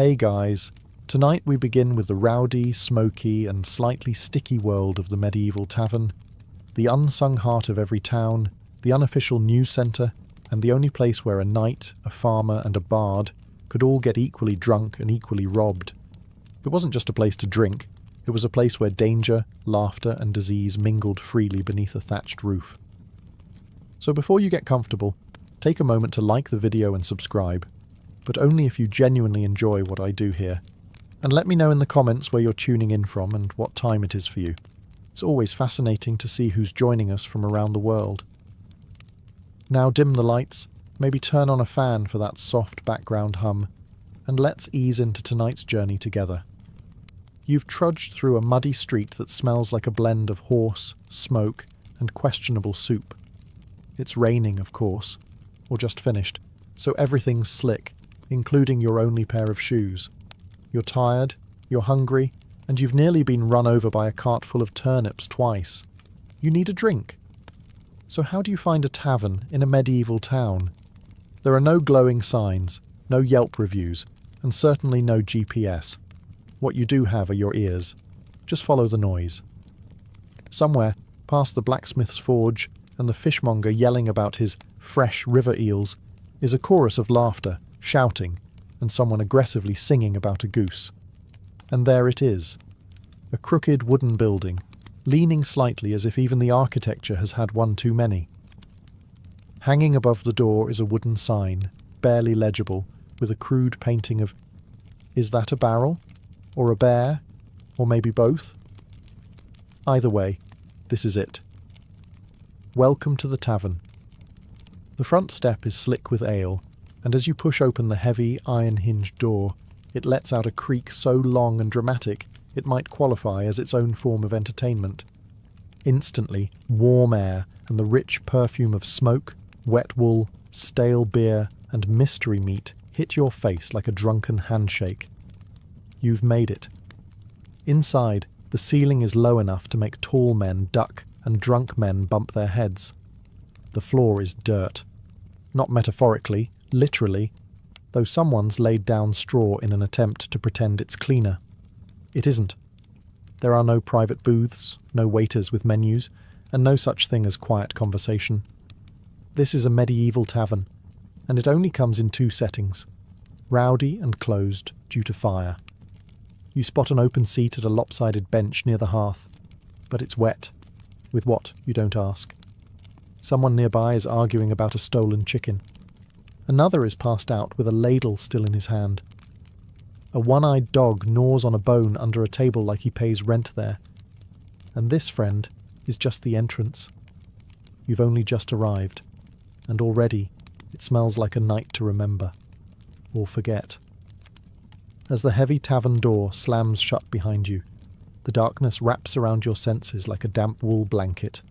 Hey guys, tonight we begin with the rowdy, smoky and slightly sticky world of the medieval tavern, the unsung heart of every town, the unofficial news centre, and the only place where a knight, a farmer and a bard could all get equally drunk and equally robbed. It wasn't just a place to drink, it was a place where danger, laughter and disease mingled freely beneath a thatched roof. So before you get comfortable, take a moment to like the video and subscribe, but only if you genuinely enjoy what I do here. And let me know in the comments where you're tuning in from and what time it is for you. It's always fascinating to see who's joining us from around the world. Now dim the lights, maybe turn on a fan for that soft background hum, and let's ease into tonight's journey together. You've trudged through a muddy street that smells like a blend of horse, smoke, and questionable soup. It's raining, of course, or just finished, so everything's slick, including your only pair of shoes. You're tired, you're hungry, and you've nearly been run over by a cart full of turnips twice. You need a drink. So how do you find a tavern in a medieval town? There are no glowing signs, no Yelp reviews, and certainly no GPS. What you do have are your ears. Just follow the noise. Somewhere, past the blacksmith's forge and the fishmonger yelling about his fresh river eels, is a chorus of laughter, shouting, and someone aggressively singing about a goose. And there it is. A crooked wooden building, leaning slightly as if even the architecture has had one too many. Hanging above the door is a wooden sign, barely legible, with a crude painting of, is that a barrel? Or a bear? Or maybe both? Either way, this is it. Welcome to the tavern. The front step is slick with ale, and as you push open the heavy, iron-hinged door, it lets out a creak so long and dramatic it might qualify as its own form of entertainment. Instantly, warm air and the rich perfume of smoke, wet wool, stale beer, and mystery meat hit your face like a drunken handshake. You've made it. Inside, the ceiling is low enough to make tall men duck and drunk men bump their heads. The floor is dirt. Not metaphorically, literally, though someone's laid down straw in an attempt to pretend it's cleaner. It isn't. There are no private booths, no waiters with menus, and no such thing as quiet conversation. This is a medieval tavern, and it only comes in two settings: rowdy and closed due to fire. You spot an open seat at a lopsided bench near the hearth, but it's wet. With what, you don't ask. Someone nearby is arguing about a stolen chicken. Another is passed out with a ladle still in his hand. A one-eyed dog gnaws on a bone under a table like he pays rent there. And this, friend, is just the entrance. You've only just arrived, and already it smells like a night to remember, or forget. As the heavy tavern door slams shut behind you, the darkness wraps around your senses like a damp wool blanket,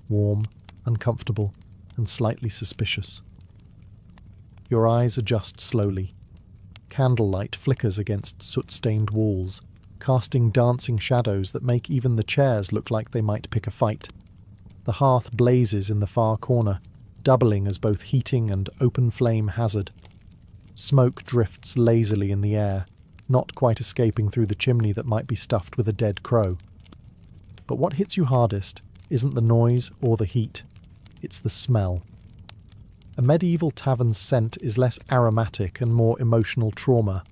warm, uncomfortable, and slightly suspicious. Your eyes adjust slowly. Candlelight flickers against soot-stained walls, casting dancing shadows that make even the chairs look like they might pick a fight. The hearth blazes in the far corner, doubling as both heating and open-flame hazard. Smoke drifts lazily in the air, not quite escaping through the chimney that might be stuffed with a dead crow. But what hits you hardest isn't the noise or the heat, it's the smell. A medieval tavern's scent is less aromatic and more emotional trauma.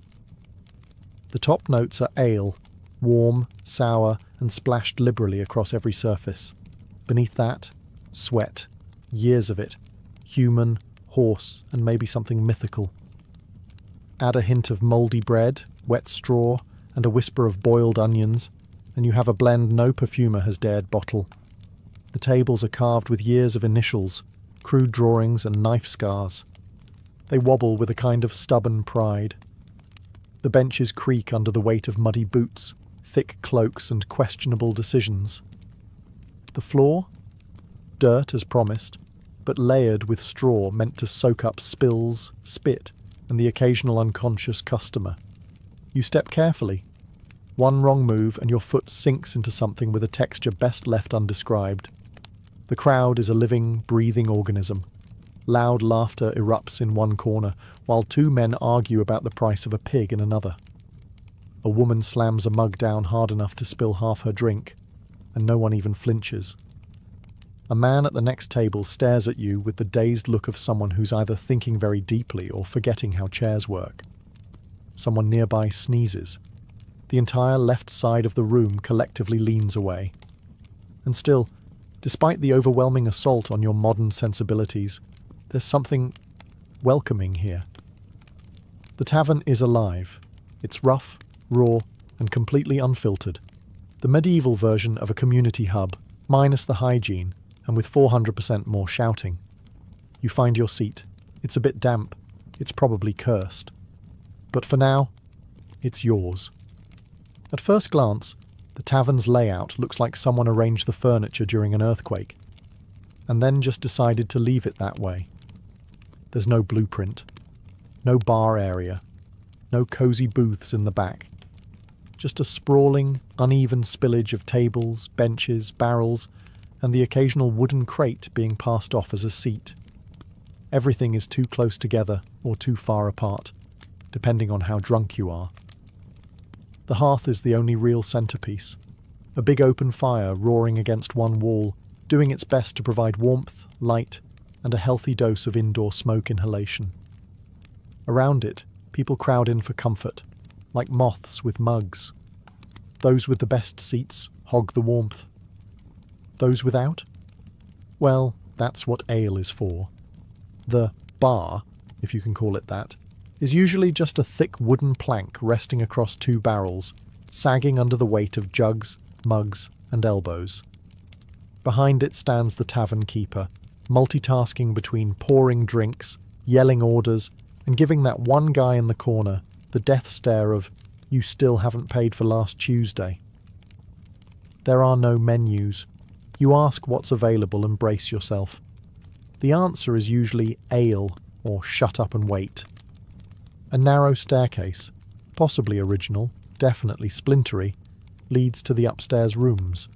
The top notes are ale, warm, sour, and splashed liberally across every surface. Beneath that, sweat, years of it, human, horse, and maybe something mythical. Add a hint of mouldy bread, wet straw, and a whisper of boiled onions, and you have a blend no perfumer has dared bottle. The tables are carved with years of initials, crude drawings and knife scars. They wobble with a kind of stubborn pride. The benches creak under the weight of muddy boots, thick cloaks and questionable decisions. The floor? Dirt as promised, but layered with straw meant to soak up spills, spit, and the occasional unconscious customer. You step carefully. One wrong move and your foot sinks into something with a texture best left undescribed. The crowd is a living, breathing organism. Loud laughter erupts in one corner, while two men argue about the price of a pig in another. A woman slams a mug down hard enough to spill half her drink, and no one even flinches. A man at the next table stares at you with the dazed look of someone who's either thinking very deeply or forgetting how chairs work. Someone nearby sneezes. The entire left side of the room collectively leans away. And still, despite the overwhelming assault on your modern sensibilities, there's something welcoming here. The tavern is alive. It's rough, raw, and completely unfiltered. The medieval version of a community hub, minus the hygiene, and with 400% more shouting. You find your seat. It's a bit damp. It's probably cursed. But for now, it's yours. At first glance, the tavern's layout looks like someone arranged the furniture during an earthquake, and then just decided to leave it that way. There's no blueprint, no bar area, no cozy booths in the back. Just a sprawling, uneven spillage of tables, benches, barrels, and the occasional wooden crate being passed off as a seat. Everything is too close together or too far apart, depending on how drunk you are. The hearth is the only real centerpiece, a big open fire roaring against one wall, doing its best to provide warmth, light, and a healthy dose of indoor smoke inhalation. Around it, people crowd in for comfort, like moths with mugs. Those with the best seats hog the warmth. Those without? Well, that's what ale is for. The bar, if you can call it that, is usually just a thick wooden plank resting across two barrels, sagging under the weight of jugs, mugs, and elbows. Behind it stands the tavern keeper, multitasking between pouring drinks, yelling orders, and giving that one guy in the corner the death stare of, "You still haven't paid for last Tuesday." There are no menus. You ask what's available and brace yourself. The answer is usually ale or shut up and wait. A narrow staircase, possibly original, definitely splintery, leads to the upstairs rooms.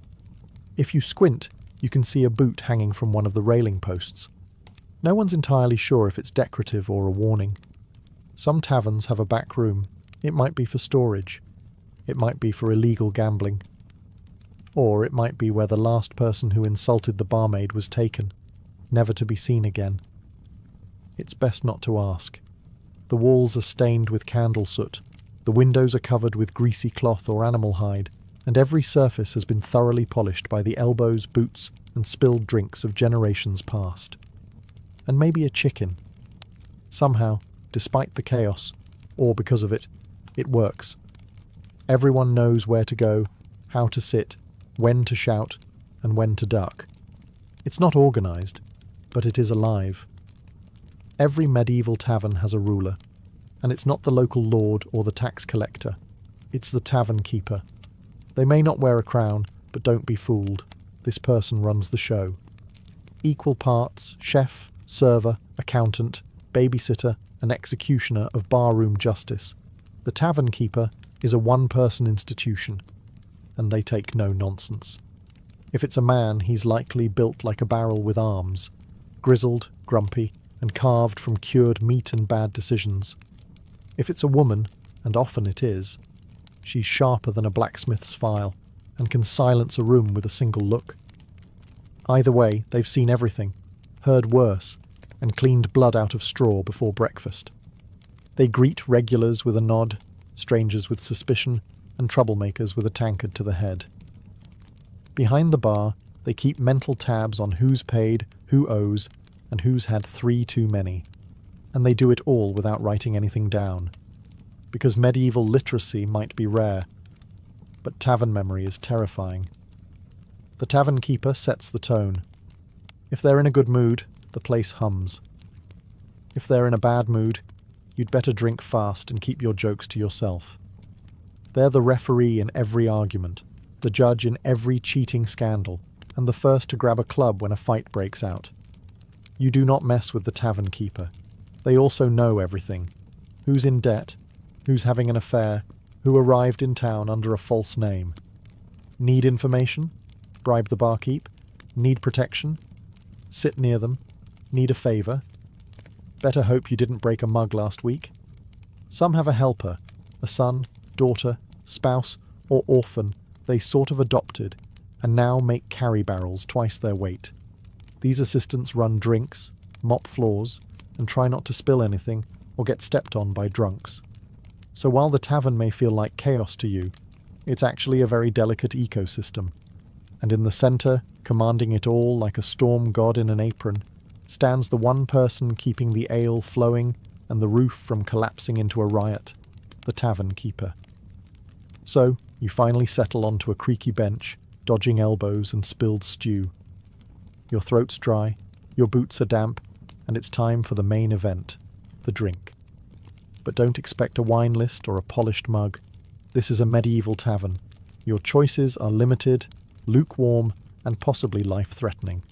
If you squint, you can see a boot hanging from one of the railing posts. No one's entirely sure if it's decorative or a warning. Some taverns have a back room. It might be for storage. It might be for illegal gambling. Or it might be where the last person who insulted the barmaid was taken, never to be seen again. It's best not to ask. The walls are stained with candle soot, the windows are covered with greasy cloth or animal hide, and every surface has been thoroughly polished by the elbows, boots, and spilled drinks of generations past. And maybe a chicken. Somehow, despite the chaos, or because of it, it works. Everyone knows where to go, how to sit, when to shout, and when to duck. It's not organised, but it is alive. Every medieval tavern has a ruler, and it's not the local lord or the tax collector. It's the tavern keeper. They may not wear a crown, but don't be fooled. This person runs the show. Equal parts chef, server, accountant, babysitter, and executioner of barroom justice. The tavern keeper is a one-person institution, and they take no nonsense. If it's a man, he's likely built like a barrel with arms, grizzled, grumpy, and carved from cured meat and bad decisions. If it's a woman, and often it is, she's sharper than a blacksmith's file, and can silence a room with a single look. Either way, they've seen everything, heard worse, and cleaned blood out of straw before breakfast. They greet regulars with a nod, strangers with suspicion, and troublemakers with a tankard to the head. Behind the bar, they keep mental tabs on who's paid, who owes, and who's had 3 too many. And they do it all without writing anything down. Because medieval literacy might be rare, but tavern memory is terrifying. The tavern keeper sets the tone. If they're in a good mood, the place hums. If they're in a bad mood, you'd better drink fast and keep your jokes to yourself. They're the referee in every argument, the judge in every cheating scandal, and the first to grab a club when a fight breaks out. You do not mess with the tavern keeper. They also know everything. Who's in debt, who's having an affair, who arrived in town under a false name. Need information? Bribe the barkeep? Need protection? Sit near them? Need a favour? Better hope you didn't break a mug last week. Some have a helper, a son, daughter, spouse, or orphan they sort of adopted, and now make carry barrels twice their weight. These assistants run drinks, mop floors, and try not to spill anything or get stepped on by drunks. So while the tavern may feel like chaos to you, it's actually a very delicate ecosystem. And in the centre, commanding it all like a storm god in an apron, stands the one person keeping the ale flowing and the roof from collapsing into a riot, the tavern keeper. So, you finally settle onto a creaky bench, dodging elbows and spilled stew. Your throat's dry, your boots are damp, and it's time for the main event, the drink. But don't expect a wine list or a polished mug. This is a medieval tavern. Your choices are limited, lukewarm, and possibly life-threatening.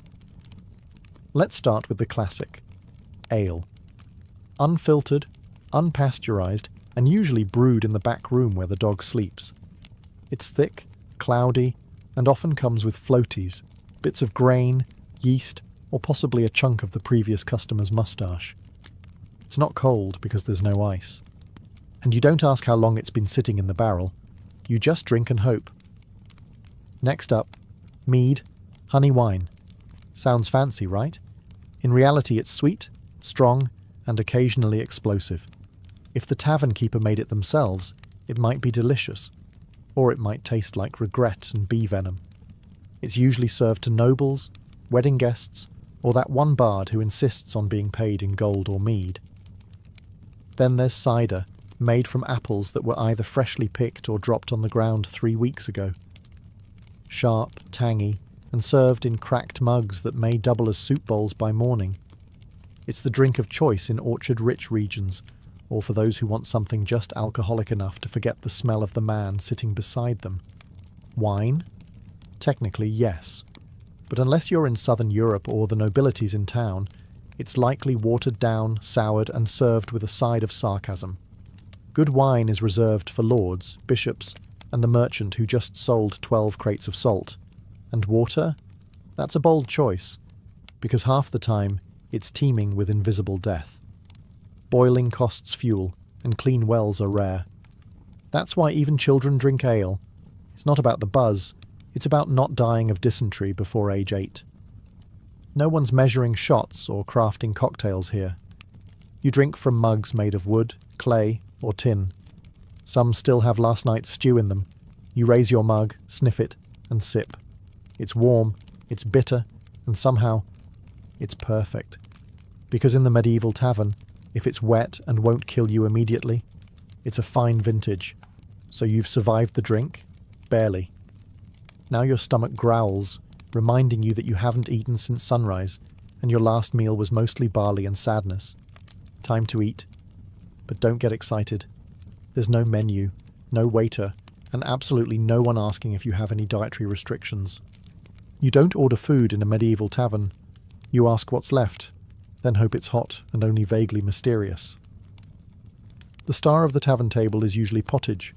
Let's start with the classic, ale. Unfiltered, unpasteurized, and usually brewed in the back room where the dog sleeps. It's thick, cloudy, and often comes with floaties, bits of grain, yeast, or possibly a chunk of the previous customer's moustache. It's not cold because there's no ice. And you don't ask how long it's been sitting in the barrel, you just drink and hope. Next up, mead, honey wine. Sounds fancy, right? In reality, it's sweet, strong, and occasionally explosive. If the tavern keeper made it themselves, it might be delicious, or it might taste like regret and bee venom. It's usually served to nobles, wedding guests, or that one bard who insists on being paid in gold or mead. Then there's cider, made from apples that were either freshly picked or dropped on the ground 3 weeks ago. Sharp, tangy, and served in cracked mugs that may double as soup bowls by morning. It's the drink of choice in orchard-rich regions, or for those who want something just alcoholic enough to forget the smell of the man sitting beside them. Wine? Technically, yes. But unless you're in southern Europe or the nobility's in town, it's likely watered down, soured, and served with a side of sarcasm. Good wine is reserved for lords, bishops, and the merchant who just sold 12 crates of salt. And water? That's a bold choice, because half the time, it's teeming with invisible death. Boiling costs fuel, and clean wells are rare. That's why even children drink ale. It's not about the buzz, it's about not dying of dysentery before age 8. No one's measuring shots or crafting cocktails here. You drink from mugs made of wood, clay, or tin. Some still have last night's stew in them. You raise your mug, sniff it, and sip. It's warm, it's bitter, and somehow, it's perfect. Because in the medieval tavern, if it's wet and won't kill you immediately, it's a fine vintage. So you've survived the drink? Barely. Now your stomach growls, reminding you that you haven't eaten since sunrise, and your last meal was mostly barley and sadness. Time to eat. But don't get excited. There's no menu, no waiter, and absolutely no one asking if you have any dietary restrictions. You don't order food in a medieval tavern. You ask what's left, then hope it's hot and only vaguely mysterious. The star of the tavern table is usually pottage,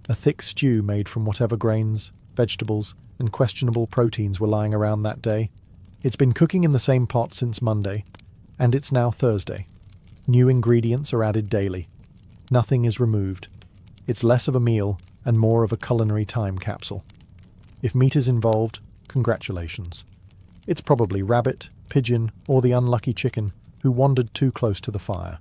a thick stew made from whatever grains, vegetables, and questionable proteins were lying around that day. It's been cooking in the same pot since Monday, and it's now Thursday. New ingredients are added daily. Nothing is removed. It's less of a meal and more of a culinary time capsule. If meat is involved, congratulations. It's probably rabbit, pigeon, or the unlucky chicken who wandered too close to the fire.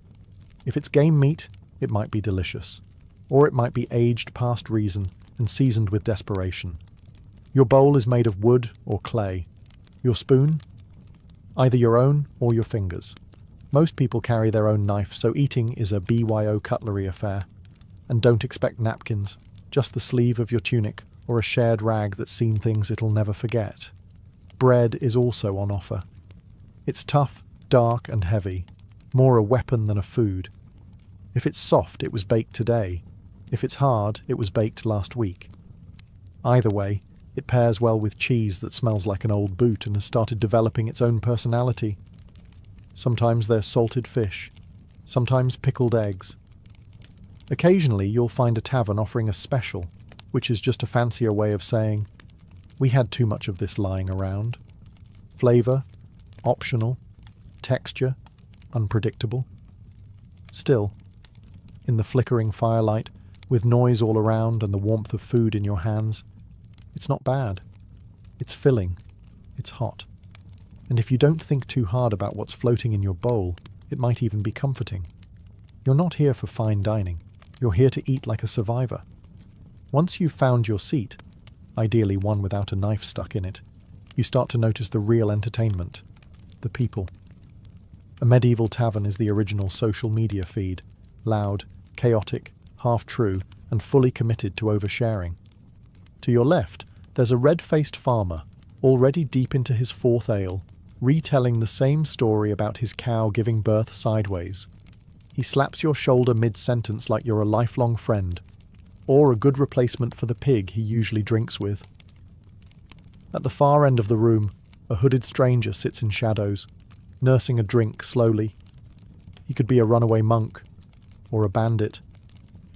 If it's game meat, it might be delicious. Or it might be aged past reason and seasoned with desperation. Your bowl is made of wood or clay. Your spoon? Either your own or your fingers. Most people carry their own knife, so eating is a BYO cutlery affair. And don't expect napkins, just the sleeve of your tunic or a shared rag that's seen things it'll never forget. Bread is also on offer. It's tough, dark, and heavy, more a weapon than a food. If it's soft, it was baked today. If it's hard, it was baked last week. Either way, it pairs well with cheese that smells like an old boot and has started developing its own personality. Sometimes there's salted fish, sometimes pickled eggs. Occasionally you'll find a tavern offering a special, which is just a fancier way of saying, we had too much of this lying around. Flavour, optional, texture, unpredictable. Still, in the flickering firelight, with noise all around and the warmth of food in your hands, it's not bad. It's filling. It's hot. And if you don't think too hard about what's floating in your bowl, it might even be comforting. You're not here for fine dining. You're here to eat like a survivor. Once you've found your seat, ideally one without a knife stuck in it, you start to notice the real entertainment, the people. A medieval tavern is the original social media feed, loud, chaotic, half-true, and fully committed to oversharing. To your left, there's a red-faced farmer, already deep into his fourth ale, retelling the same story about his cow giving birth sideways. He slaps your shoulder mid-sentence like you're a lifelong friend, or a good replacement for the pig he usually drinks with. At the far end of the room, a hooded stranger sits in shadows, nursing a drink slowly. He could be a runaway monk, or a bandit,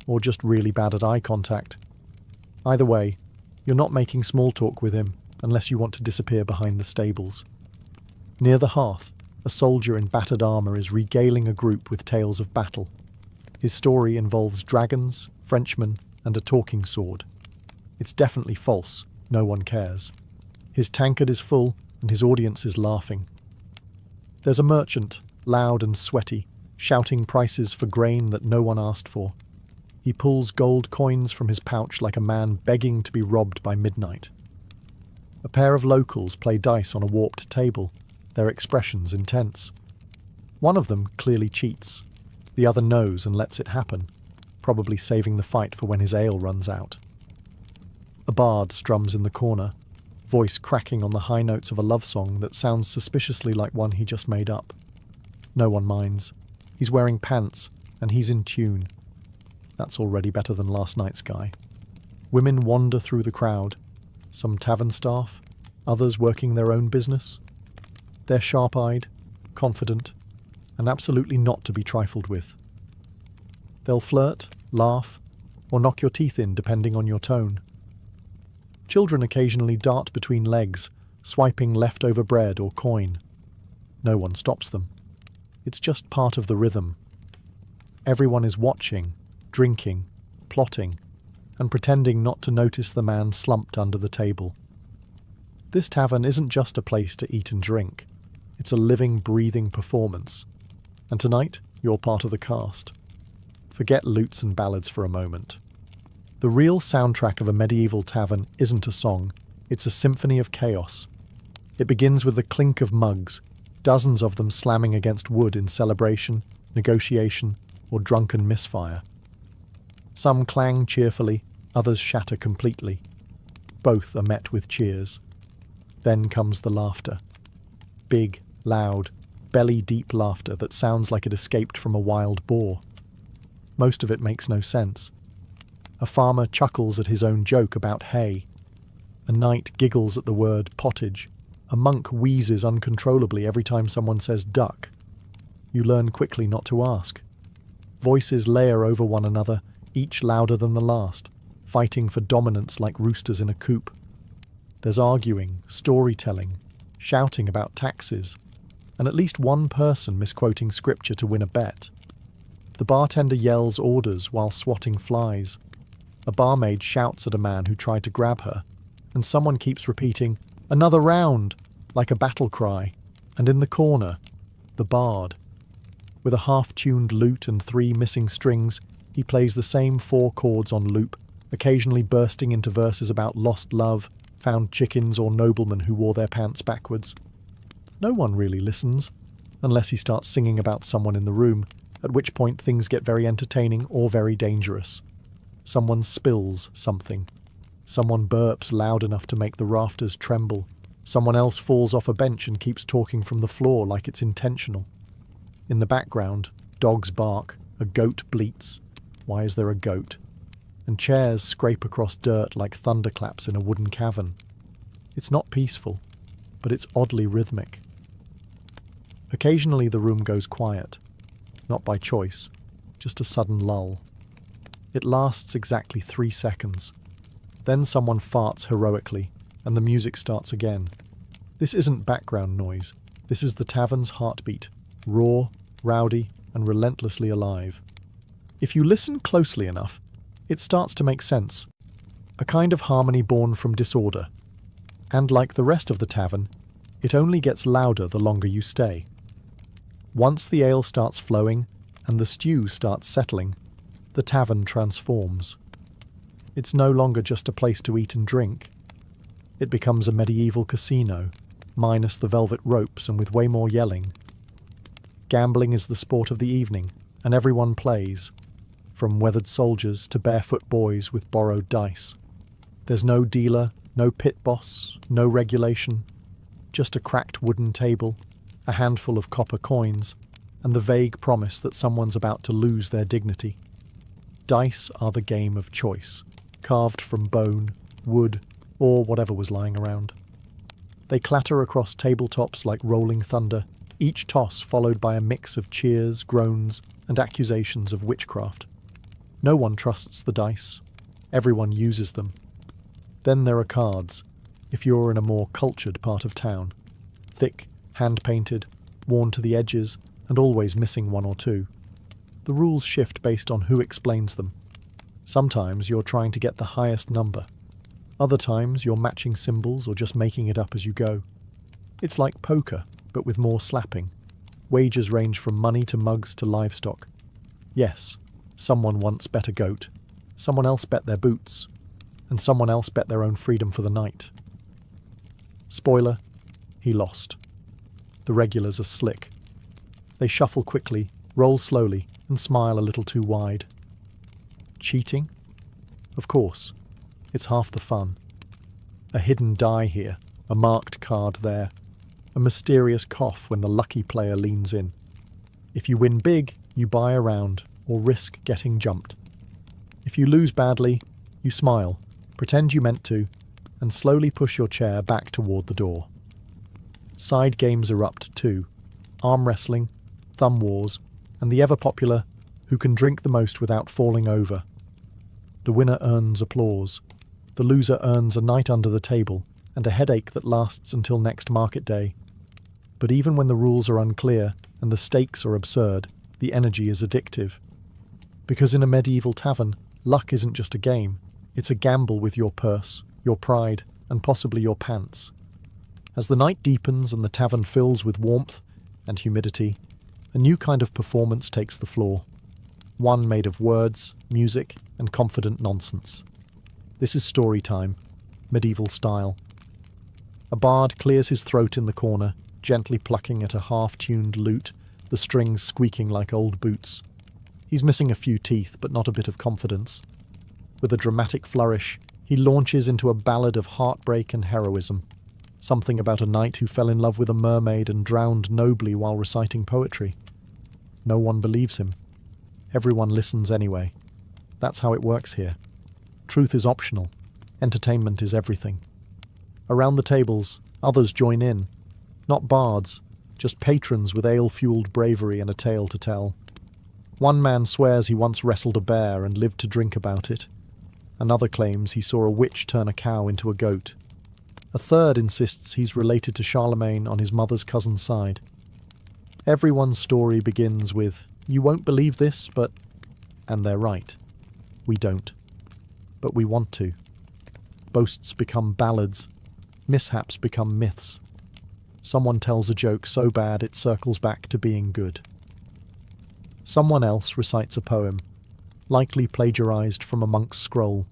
or just really bad at eye contact. Either way, you're not making small talk with him unless you want to disappear behind the stables. Near the hearth, a soldier in battered armour is regaling a group with tales of battle. His story involves dragons, Frenchmen, and a talking sword. It's definitely false, no one cares. His tankard is full, and his audience is laughing. There's a merchant, loud and sweaty, shouting prices for grain that no one asked for. He pulls gold coins from his pouch like a man begging to be robbed by midnight. A pair of locals play dice on a warped table, their expressions intense. One of them clearly cheats. The other knows and lets it happen, probably saving the fight for when his ale runs out. A bard strums in the corner, voice cracking on the high notes of a love song that sounds suspiciously like one he just made up. No one minds. He's wearing pants, and he's in tune. That's already better than last night's guy. Women wander through the crowd, some tavern staff, others working their own business. They're sharp-eyed, confident, and absolutely not to be trifled with. They'll flirt, laugh, or knock your teeth in depending on your tone. Children occasionally dart between legs, swiping leftover bread or coin. No one stops them. It's just part of the rhythm. Everyone is watching, drinking, plotting, and pretending not to notice the man slumped under the table. This tavern isn't just a place to eat and drink. It's a living, breathing performance. And tonight, you're part of the cast. Forget lutes and ballads for a moment. The real soundtrack of a medieval tavern isn't a song, it's a symphony of chaos. It begins with the clink of mugs, dozens of them slamming against wood in celebration, negotiation, or drunken misfire. Some clang cheerfully, others shatter completely. Both are met with cheers. Then comes the laughter. Big, loud, belly-deep laughter that sounds like it escaped from a wild boar. Most of it makes no sense. A farmer chuckles at his own joke about hay. A knight giggles at the word pottage. A monk wheezes uncontrollably every time someone says duck. You learn quickly not to ask. Voices layer over one another, each louder than the last, fighting for dominance like roosters in a coop. There's arguing, storytelling, shouting about taxes, and at least one person misquoting scripture to win a bet. The bartender yells orders while swatting flies. A barmaid shouts at a man who tried to grab her, and someone keeps repeating, "Another round," like a battle cry. And in the corner, the bard. With a half-tuned lute and 3 missing strings, he plays the same 4 chords on loop, occasionally bursting into verses about lost love, found chickens, or noblemen who wore their pants backwards. No one really listens, unless he starts singing about someone in the room, at which point things get very entertaining or very dangerous. Someone spills something. Someone burps loud enough to make the rafters tremble. Someone else falls off a bench and keeps talking from the floor like it's intentional. In the background, dogs bark, a goat bleats. Why is there a goat? And chairs scrape across dirt like thunderclaps in a wooden cavern. It's not peaceful, but it's oddly rhythmic. Occasionally the room goes quiet. Not by choice, just a sudden lull. It lasts exactly 3 seconds. Then someone farts heroically, and the music starts again. This isn't background noise. This is the tavern's heartbeat, raw, rowdy, and relentlessly alive. If you listen closely enough, it starts to make sense. A kind of harmony born from disorder. And like the rest of the tavern, it only gets louder the longer you stay. Once the ale starts flowing and the stew starts settling, the tavern transforms. It's no longer just a place to eat and drink. It becomes a medieval casino, minus the velvet ropes and with way more yelling. Gambling is the sport of the evening, and everyone plays, from weathered soldiers to barefoot boys with borrowed dice. There's no dealer, no pit boss, no regulation, just a cracked wooden table, a handful of copper coins, and the vague promise that someone's about to lose their dignity. Dice are the game of choice, carved from bone, wood, or whatever was lying around. They clatter across tabletops like rolling thunder, each toss followed by a mix of cheers, groans, and accusations of witchcraft. No one trusts the dice. Everyone uses them. Then there are cards, if you're in a more cultured part of town. Thick, hand-painted, worn to the edges, and always missing one or two. The rules shift based on who explains them. Sometimes you're trying to get the highest number. Other times you're matching symbols or just making it up as you go. It's like poker, but with more slapping. Wagers range from money to mugs to livestock. Yes, someone once bet a goat. Someone else bet their boots. And someone else bet their own freedom for the night. Spoiler, he lost. The regulars are slick. They shuffle quickly, roll slowly, and smile a little too wide. Cheating? Of course. It's half the fun. A hidden die here, a marked card there, a mysterious cough when the lucky player leans in. If you win big, you buy a round or risk getting jumped. If you lose badly, you smile, pretend you meant to, and slowly push your chair back toward the door. Side games erupt too. Arm wrestling, thumb wars, and the ever-popular who can drink the most without falling over. The winner earns applause. The loser earns a night under the table and a headache that lasts until next market day. But even when the rules are unclear and the stakes are absurd, the energy is addictive. Because in a medieval tavern, luck isn't just a game, it's a gamble with your purse, your pride, and possibly your pants. As the night deepens and the tavern fills with warmth and humidity, a new kind of performance takes the floor. One made of words, music, and confident nonsense. This is story time, medieval style. A bard clears his throat in the corner, gently plucking at a half-tuned lute, the strings squeaking like old boots. He's missing a few teeth, but not a bit of confidence. With a dramatic flourish, he launches into a ballad of heartbreak and heroism. Something about a knight who fell in love with a mermaid and drowned nobly while reciting poetry. No one believes him. Everyone listens anyway. That's how it works here. Truth is optional. Entertainment is everything. Around the tables, others join in. Not bards, just patrons with ale-fueled bravery and a tale to tell. One man swears he once wrestled a bear and lived to drink about it. Another claims he saw a witch turn a cow into a goat. A third insists he's related to Charlemagne on his mother's cousin's side. Everyone's story begins with, "You won't believe this, but..." And they're right. We don't. But we want to. Boasts become ballads. Mishaps become myths. Someone tells a joke so bad it circles back to being good. Someone else recites a poem, likely plagiarized from a monk's scroll.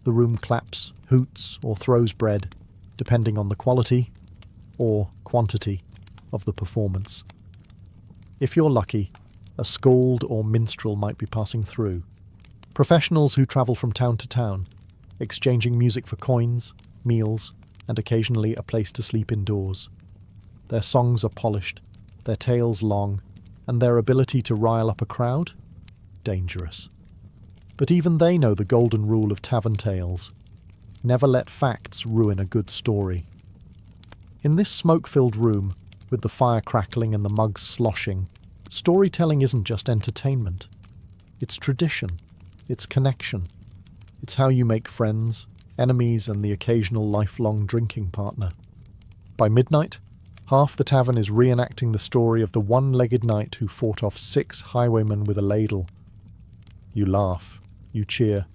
The room claps, hoots, or throws bread, depending on the quality or quantity of the performance. If you're lucky, a skald or minstrel might be passing through. Professionals who travel from town to town, exchanging music for coins, meals, and occasionally a place to sleep indoors. Their songs are polished, their tales long, and their ability to rile up a crowd? Dangerous. But even they know the golden rule of tavern tales. Never let facts ruin a good story. In this smoke-filled room, with the fire crackling and the mugs sloshing, storytelling isn't just entertainment. It's tradition. It's connection. It's how you make friends, enemies, and the occasional lifelong drinking partner. By midnight, Half the tavern is reenacting the story of the one-legged knight who fought off 6 highwaymen with a ladle. You laugh, you cheer,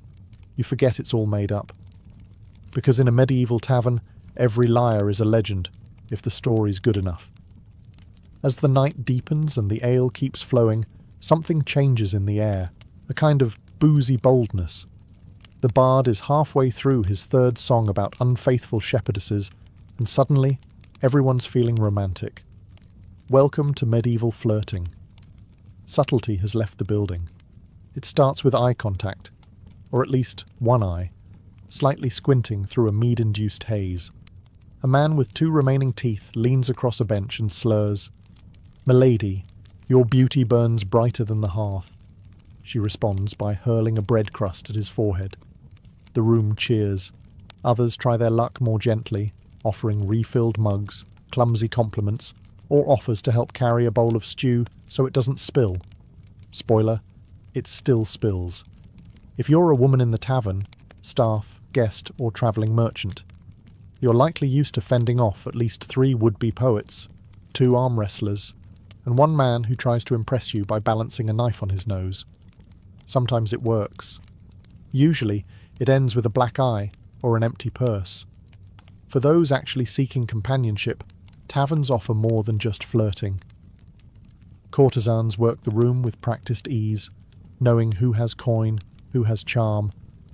you forget it's all made up. Because in a medieval tavern, every liar is a legend, if the story's good enough. As the night deepens and the ale keeps flowing, something changes in the air, a kind of boozy boldness. The bard is halfway through his 3rd song about unfaithful shepherdesses, and suddenly, everyone's feeling romantic. Welcome to medieval flirting. Subtlety has left the building. It starts with eye contact, or at least one eye, slightly squinting through a mead-induced haze. A man with 2 remaining teeth leans across a bench and slurs, "Milady, your beauty burns brighter than the hearth." She responds by hurling a bread crust at his forehead. The room cheers. Others try their luck more gently, offering refilled mugs, clumsy compliments, or offers to help carry a bowl of stew so it doesn't spill. Spoiler, it still spills. If you're a woman in the tavern, staff, guest, or travelling merchant, you're likely used to fending off at least 3 would-be poets, 2 arm wrestlers, and 1 man who tries to impress you by balancing a knife on his nose. Sometimes it works. Usually, it ends with a black eye or an empty purse. For those actually seeking companionship, taverns offer more than just flirting. Courtesans work the room with practiced ease, knowing who has coin, who has charm,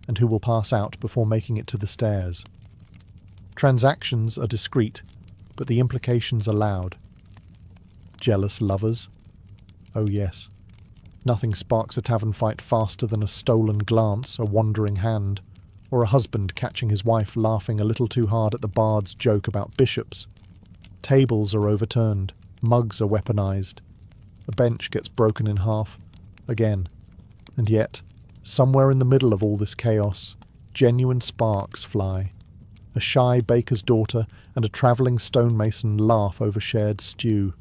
and who will pass out before making it to the stairs. Transactions are discreet, but the implications are loud. Jealous lovers? Oh yes. Nothing sparks a tavern fight faster than a stolen glance, a wandering hand, or a husband catching his wife laughing a little too hard at the bard's joke about bishops. Tables are overturned, mugs are weaponized, a bench gets broken in half, again. And yet, somewhere in the middle of all this chaos, genuine sparks fly. A shy baker's daughter and a travelling stonemason laugh over shared stew.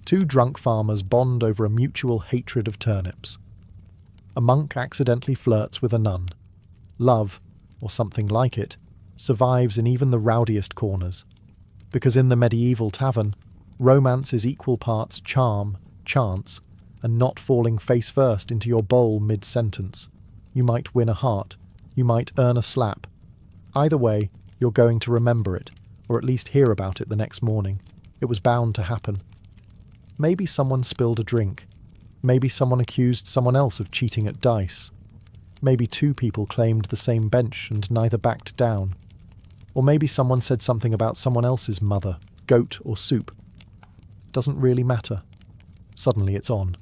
2 drunk farmers bond over a mutual hatred of turnips. A monk accidentally flirts with a nun. Love, or something like it, survives in even the rowdiest corners. Because in the medieval tavern, romance is equal parts charm, chance, and not falling face first into your bowl mid-sentence. You might win a heart, you might earn a slap. Either way, you're going to remember it, or at least hear about it the next morning. It was bound to happen. Maybe someone spilled a drink. Maybe someone accused someone else of cheating at dice. Maybe 2 people claimed the same bench and neither backed down. Or maybe someone said something about someone else's mother, goat or soup. Doesn't really matter. Suddenly it's on.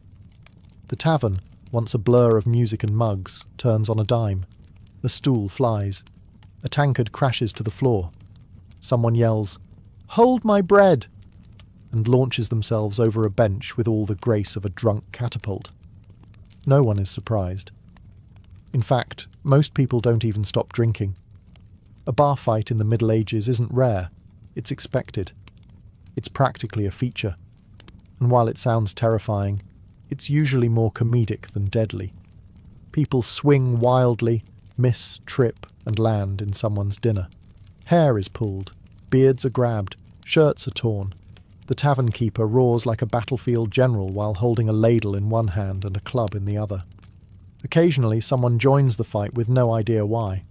The tavern, once a blur of music and mugs, turns on a dime. A stool flies. A tankard crashes to the floor. Someone yells, "Hold my bread!" and launches themselves over a bench with all the grace of a drunk catapult. No one is surprised. In fact, most people don't even stop drinking. A bar fight in the Middle Ages isn't rare, it's expected. It's practically a feature. And while it sounds terrifying, it's usually more comedic than deadly. People swing wildly, miss, trip, and land in someone's dinner. Hair is pulled, beards are grabbed, shirts are torn. The tavern keeper roars like a battlefield general while holding a ladle in one hand and a club in the other. Occasionally someone joins the fight with no idea why.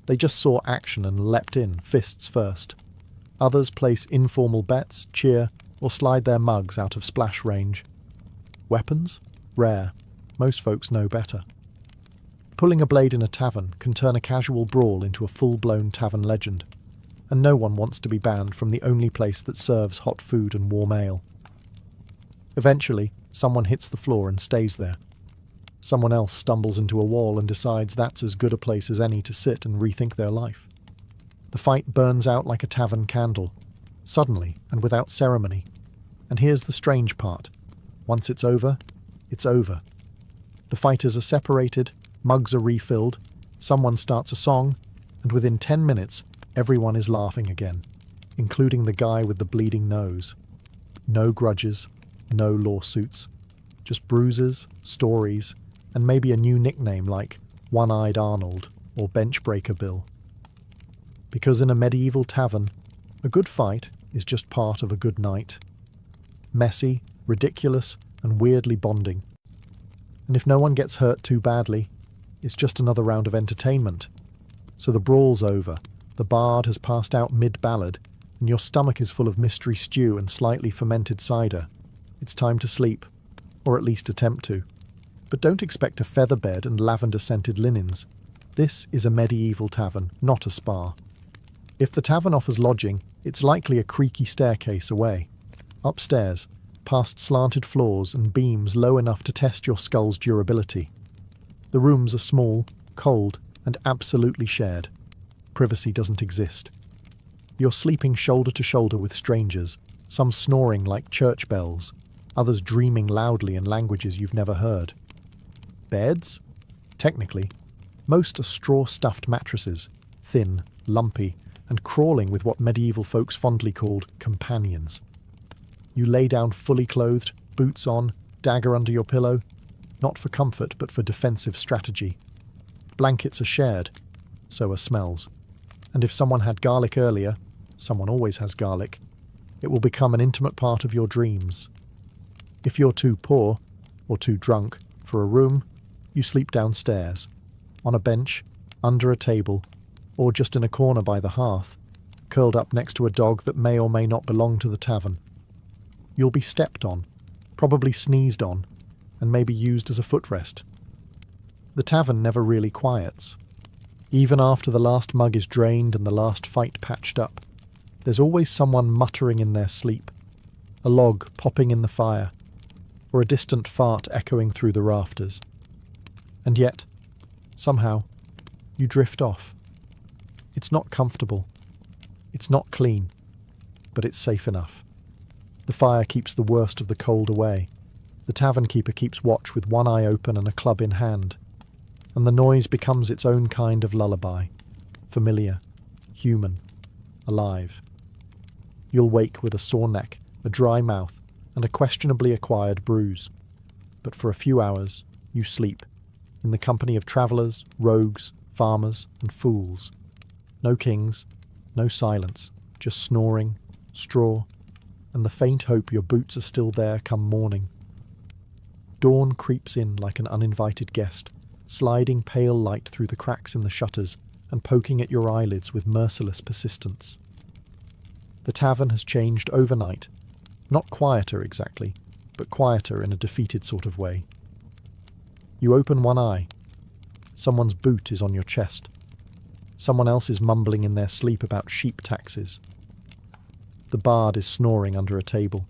They just saw action and leapt in, fists first. Others place informal bets, cheer, or slide their mugs out of splash range. Weapons? Rare. Most folks know better. Pulling a blade in a tavern can turn a casual brawl into a full-blown tavern legend, and no one wants to be banned from the only place that serves hot food and warm ale. Eventually, someone hits the floor and stays there. Someone else stumbles into a wall and decides that's as good a place as any to sit and rethink their life. The fight burns out like a tavern candle, suddenly and without ceremony. And here's the strange part. Once it's over, it's over. The fighters are separated, mugs are refilled, someone starts a song, and within 10 minutes, everyone is laughing again, including the guy with the bleeding nose. No grudges, no lawsuits, just bruises, stories, and maybe a new nickname like One-Eyed Arnold or Benchbreaker Bill. Because in a medieval tavern, a good fight is just part of a good night. Messy, ridiculous, and weirdly bonding. And if no one gets hurt too badly, it's just another round of entertainment. So the brawl's over, the bard has passed out mid-ballad, and your stomach is full of mystery stew and slightly fermented cider. It's time to sleep, or at least attempt to. But don't expect a feather bed and lavender-scented linens. This is a medieval tavern, not a spa. If the tavern offers lodging, it's likely a creaky staircase away. Upstairs, past slanted floors and beams low enough to test your skull's durability. The rooms are small, cold, and absolutely shared. Privacy doesn't exist. You're sleeping shoulder to shoulder with strangers, some snoring like church bells, others dreaming loudly in languages you've never heard. Beds? Technically. Most are straw-stuffed mattresses, thin, lumpy, and crawling with what medieval folks fondly called companions. You lay down fully clothed, boots on, dagger under your pillow, not for comfort but for defensive strategy. Blankets are shared, so are smells. And if someone had garlic earlier, someone always has garlic, it will become an intimate part of your dreams. If you're too poor, or too drunk, for a room, you sleep downstairs, on a bench, under a table, or just in a corner by the hearth, curled up next to a dog that may or may not belong to the tavern. You'll be stepped on, probably sneezed on, and maybe used as a footrest. The tavern never really quiets. Even after the last mug is drained and the last fight patched up, there's always someone muttering in their sleep, a log popping in the fire, or a distant fart echoing through the rafters. And yet, somehow, you drift off. It's not comfortable. It's not clean, but it's safe enough. The fire keeps the worst of the cold away. The tavern keeper keeps watch with one eye open and a club in hand. And the noise becomes its own kind of lullaby. Familiar, human, alive. You'll wake with a sore neck, a dry mouth, and a questionably acquired bruise. But for a few hours, you sleep, in the company of travellers, rogues, farmers, and fools. No kings, no silence, just snoring, straw, and the faint hope your boots are still there come morning. Dawn creeps in like an uninvited guest, sliding pale light through the cracks in the shutters and poking at your eyelids with merciless persistence. The tavern has changed overnight, not quieter exactly, but quieter in a defeated sort of way. You open one eye. Someone's boot is on your chest. Someone else is mumbling in their sleep about sheep taxes. The bard is snoring under a table,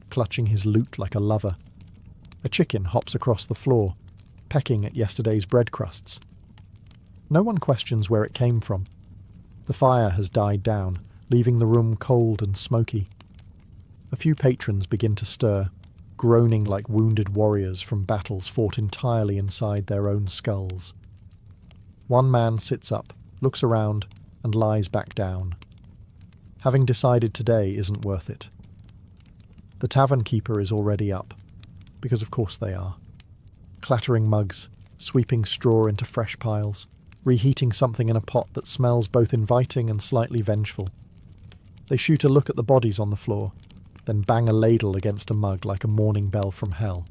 clutching his lute like a lover. A chicken hops across the floor, pecking at yesterday's bread crusts. No one questions where it came from. The fire has died down, leaving the room cold and smoky. A few patrons begin to stir, groaning like wounded warriors from battles fought entirely inside their own skulls. One man sits up, looks around, and lies back down. Having decided today isn't worth it. The tavern keeper is already up, because of course they are. Clattering mugs, sweeping straw into fresh piles, reheating something in a pot that smells both inviting and slightly vengeful. They shoot a look at the bodies on the floor, then bang a ladle against a mug like a morning bell from hell.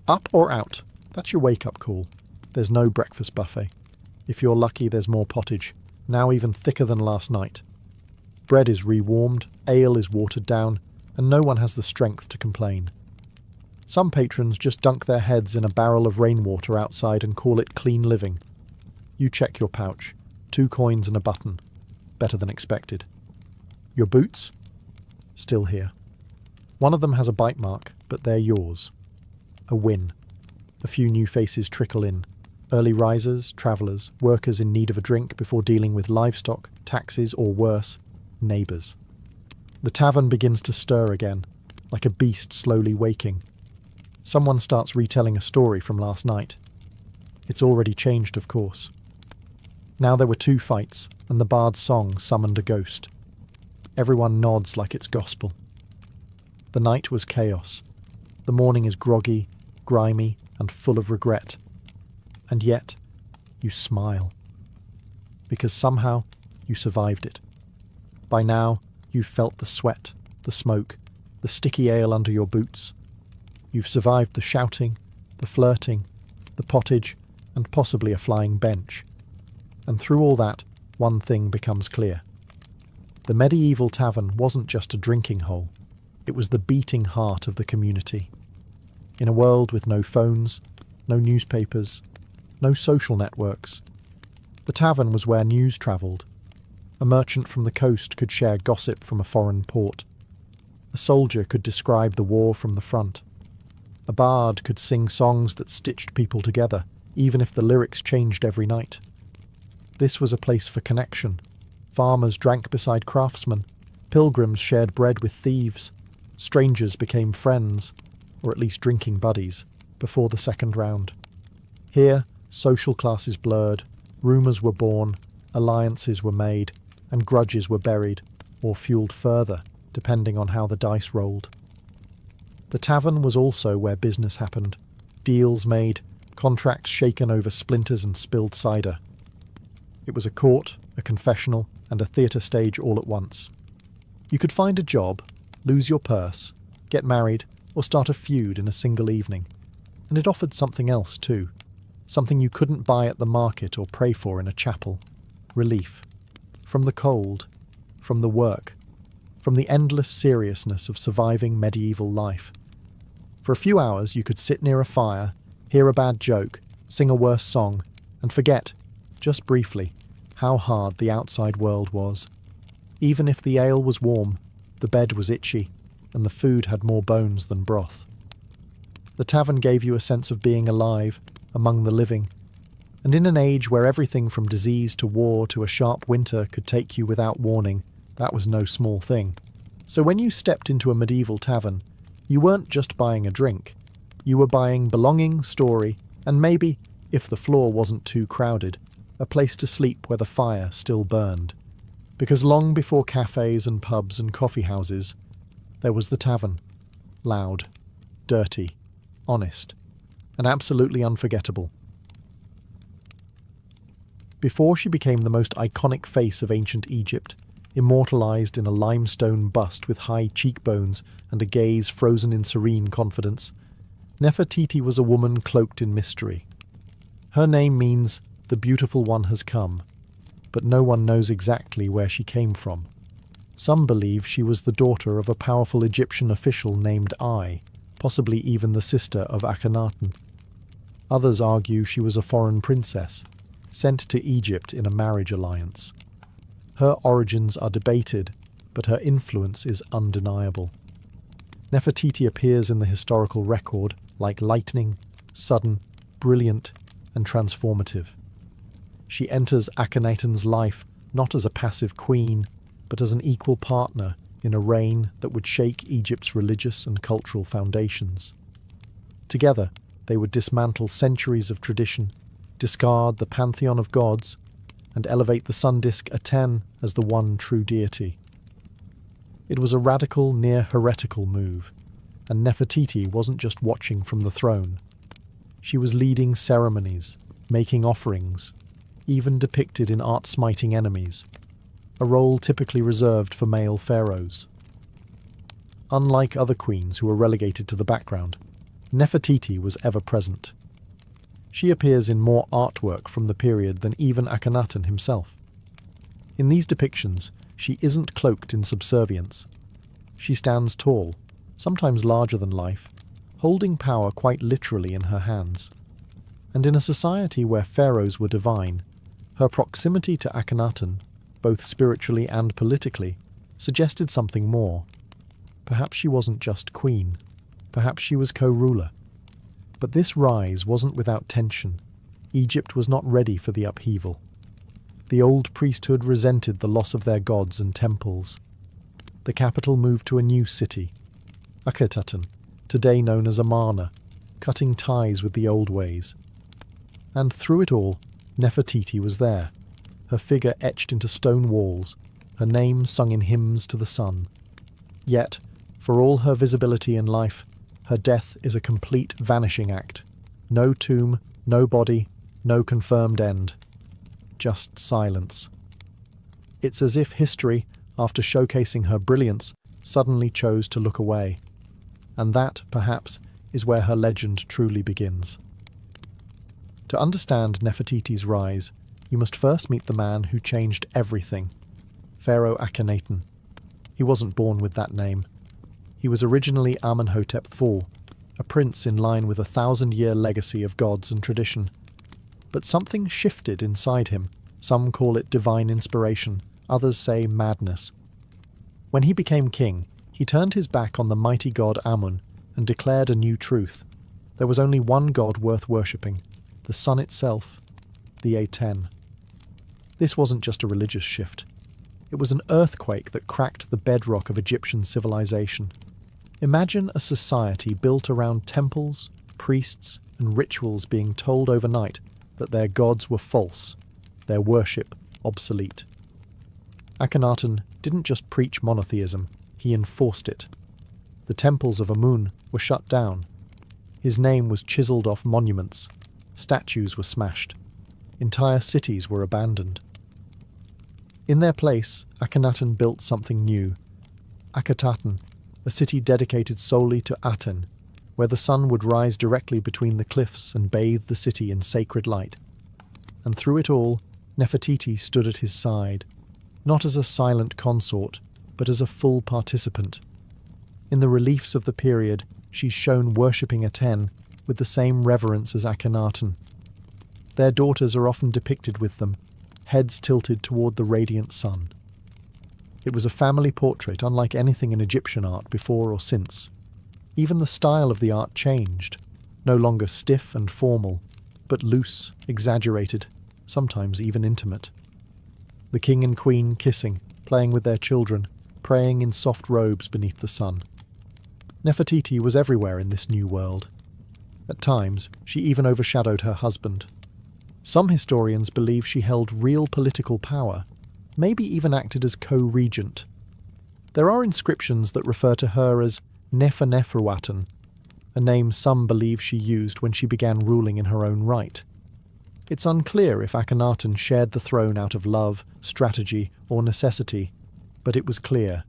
Up or out? That's your wake-up call. There's no breakfast buffet. If you're lucky, there's more pottage, now even thicker than last night. Bread is rewarmed, ale is watered down, and no one has the strength to complain. Some patrons just dunk their heads in a barrel of rainwater outside and call it clean living. You check your pouch. 2 coins and a button. Better than expected. Your boots? Still here. One of them has a bite mark, but they're yours. A win. A few new faces trickle in. Early risers, travellers, workers in need of a drink before dealing with livestock, taxes, or worse, neighbours. The tavern begins to stir again, like a beast slowly waking. Someone starts retelling a story from last night. It's already changed, of course. Now there were 2 fights, and the bard's song summoned a ghost. Everyone nods like it's gospel. The night was chaos. The morning is groggy, grimy, and full of regret. And yet, you smile. Because somehow, you survived it. By now, You've felt the sweat, the smoke, the sticky ale under your boots. You've survived the shouting, the flirting, the pottage, and possibly a flying bench. And through all that, one thing becomes clear. The medieval tavern wasn't just a drinking hole, it was the beating heart of the community. In a world with no phones, no newspapers, no social networks, the tavern was where news travelled. A merchant from the coast could share gossip from a foreign port. A soldier could describe the war from the front. A bard could sing songs that stitched people together, even if the lyrics changed every night. This was a place for connection. Farmers drank beside craftsmen. Pilgrims shared bread with thieves. Strangers became friends, or at least drinking buddies, before the second round. Here, social classes blurred, rumours were born, alliances were made, and grudges were buried, or fuelled further, depending on how the dice rolled. The tavern was also where business happened. Deals made, contracts shaken over splinters and spilled cider. It was a court, a confessional, and a theatre stage all at once. You could find a job, lose your purse, get married, or start a feud in a single evening. And it offered something else too. Something you couldn't buy at the market or pray for in a chapel. Relief. From the cold. From the work. From the endless seriousness of surviving medieval life. For a few hours you could sit near a fire, hear a bad joke, sing a worse song, and forget, just briefly, how hard the outside world was. Even if the ale was warm, the bed was itchy, and the food had more bones than broth. The tavern gave you a sense of being alive, among the living, and in an age where everything from disease to war to a sharp winter could take you without warning, that was no small thing. So when you stepped into a medieval tavern, you weren't just buying a drink. You were buying belonging, story, and maybe, if the floor wasn't too crowded, a place to sleep where the fire still burned. Because long before cafes and pubs and coffee houses, there was the tavern. Loud, dirty, honest, and absolutely unforgettable. Before she became the most iconic face of ancient Egypt, immortalised in a limestone bust with high cheekbones and a gaze frozen in serene confidence, Nefertiti was a woman cloaked in mystery. Her name means, "the beautiful one has come," but no one knows exactly where she came from. Some believe she was the daughter of a powerful Egyptian official named Ai, possibly even the sister of Akhenaten. Others argue she was a foreign princess, sent to Egypt in a marriage alliance. Her origins are debated, but her influence is undeniable. Nefertiti appears in the historical record like lightning, sudden, brilliant, and transformative. She enters Akhenaten's life not as a passive queen, but as an equal partner in a reign that would shake Egypt's religious and cultural foundations. Together, they would dismantle centuries of tradition, discard the pantheon of gods, and elevate the sun disk Aten as the one true deity. It was a radical, near heretical move, and Nefertiti wasn't just watching from the throne. She was leading ceremonies, making offerings, even depicted in art-smiting enemies, a role typically reserved for male pharaohs. Unlike other queens who were relegated to the background, Nefertiti was ever present. She appears in more artwork from the period than even Akhenaten himself. In these depictions, she isn't cloaked in subservience. She stands tall, sometimes larger than life, holding power quite literally in her hands. And in a society where pharaohs were divine, her proximity to Akhenaten, both spiritually and politically, suggested something more. Perhaps she wasn't just queen. Perhaps she was co-ruler. But this rise wasn't without tension. Egypt was not ready for the upheaval. The old priesthood resented the loss of their gods and temples. The capital moved to a new city, Akhetaten, today known as Amarna, cutting ties with the old ways. And through it all, Nefertiti was there, her figure etched into stone walls, her name sung in hymns to the sun. Yet, for all her visibility in life, her death is a complete vanishing act. No tomb, no body, no confirmed end. Just silence. It's as if history, after showcasing her brilliance, suddenly chose to look away. And that, perhaps, is where her legend truly begins. To understand Nefertiti's rise, you must first meet the man who changed everything, Pharaoh Akhenaten. He wasn't born with that name. He was originally Amenhotep IV, a prince in line with a 1,000-year legacy of gods and tradition. But something shifted inside him. Some call it divine inspiration, others say madness. When he became king, he turned his back on the mighty god Amun and declared a new truth. There was only one god worth worshipping, the sun itself, the Aten. This wasn't just a religious shift. It was an earthquake that cracked the bedrock of Egyptian civilization. Imagine a society built around temples, priests, and rituals being told overnight that their gods were false, their worship obsolete. Akhenaten didn't just preach monotheism, he enforced it. The temples of Amun were shut down. His name was chiseled off monuments. Statues were smashed. Entire cities were abandoned. In their place, Akhenaten built something new. Akhetaten, a city dedicated solely to Aten, where the sun would rise directly between the cliffs and bathe the city in sacred light. And through it all, Nefertiti stood at his side, not as a silent consort, but as a full participant. In the reliefs of the period, she's shown worshipping Aten with the same reverence as Akhenaten. Their daughters are often depicted with them, heads tilted toward the radiant sun. It was a family portrait unlike anything in Egyptian art before or since. Even the style of the art changed, no longer stiff and formal, but loose, exaggerated, sometimes even intimate. The king and queen kissing, playing with their children, praying in soft robes beneath the sun. Nefertiti was everywhere in this new world. At times, she even overshadowed her husband. Some historians believe she held real political power, maybe even acted as co-regent. There are inscriptions that refer to her as Neferneferuaten, a name some believe she used when she began ruling in her own right. It's unclear if Akhenaten shared the throne out of love, strategy, or necessity, but it was clear.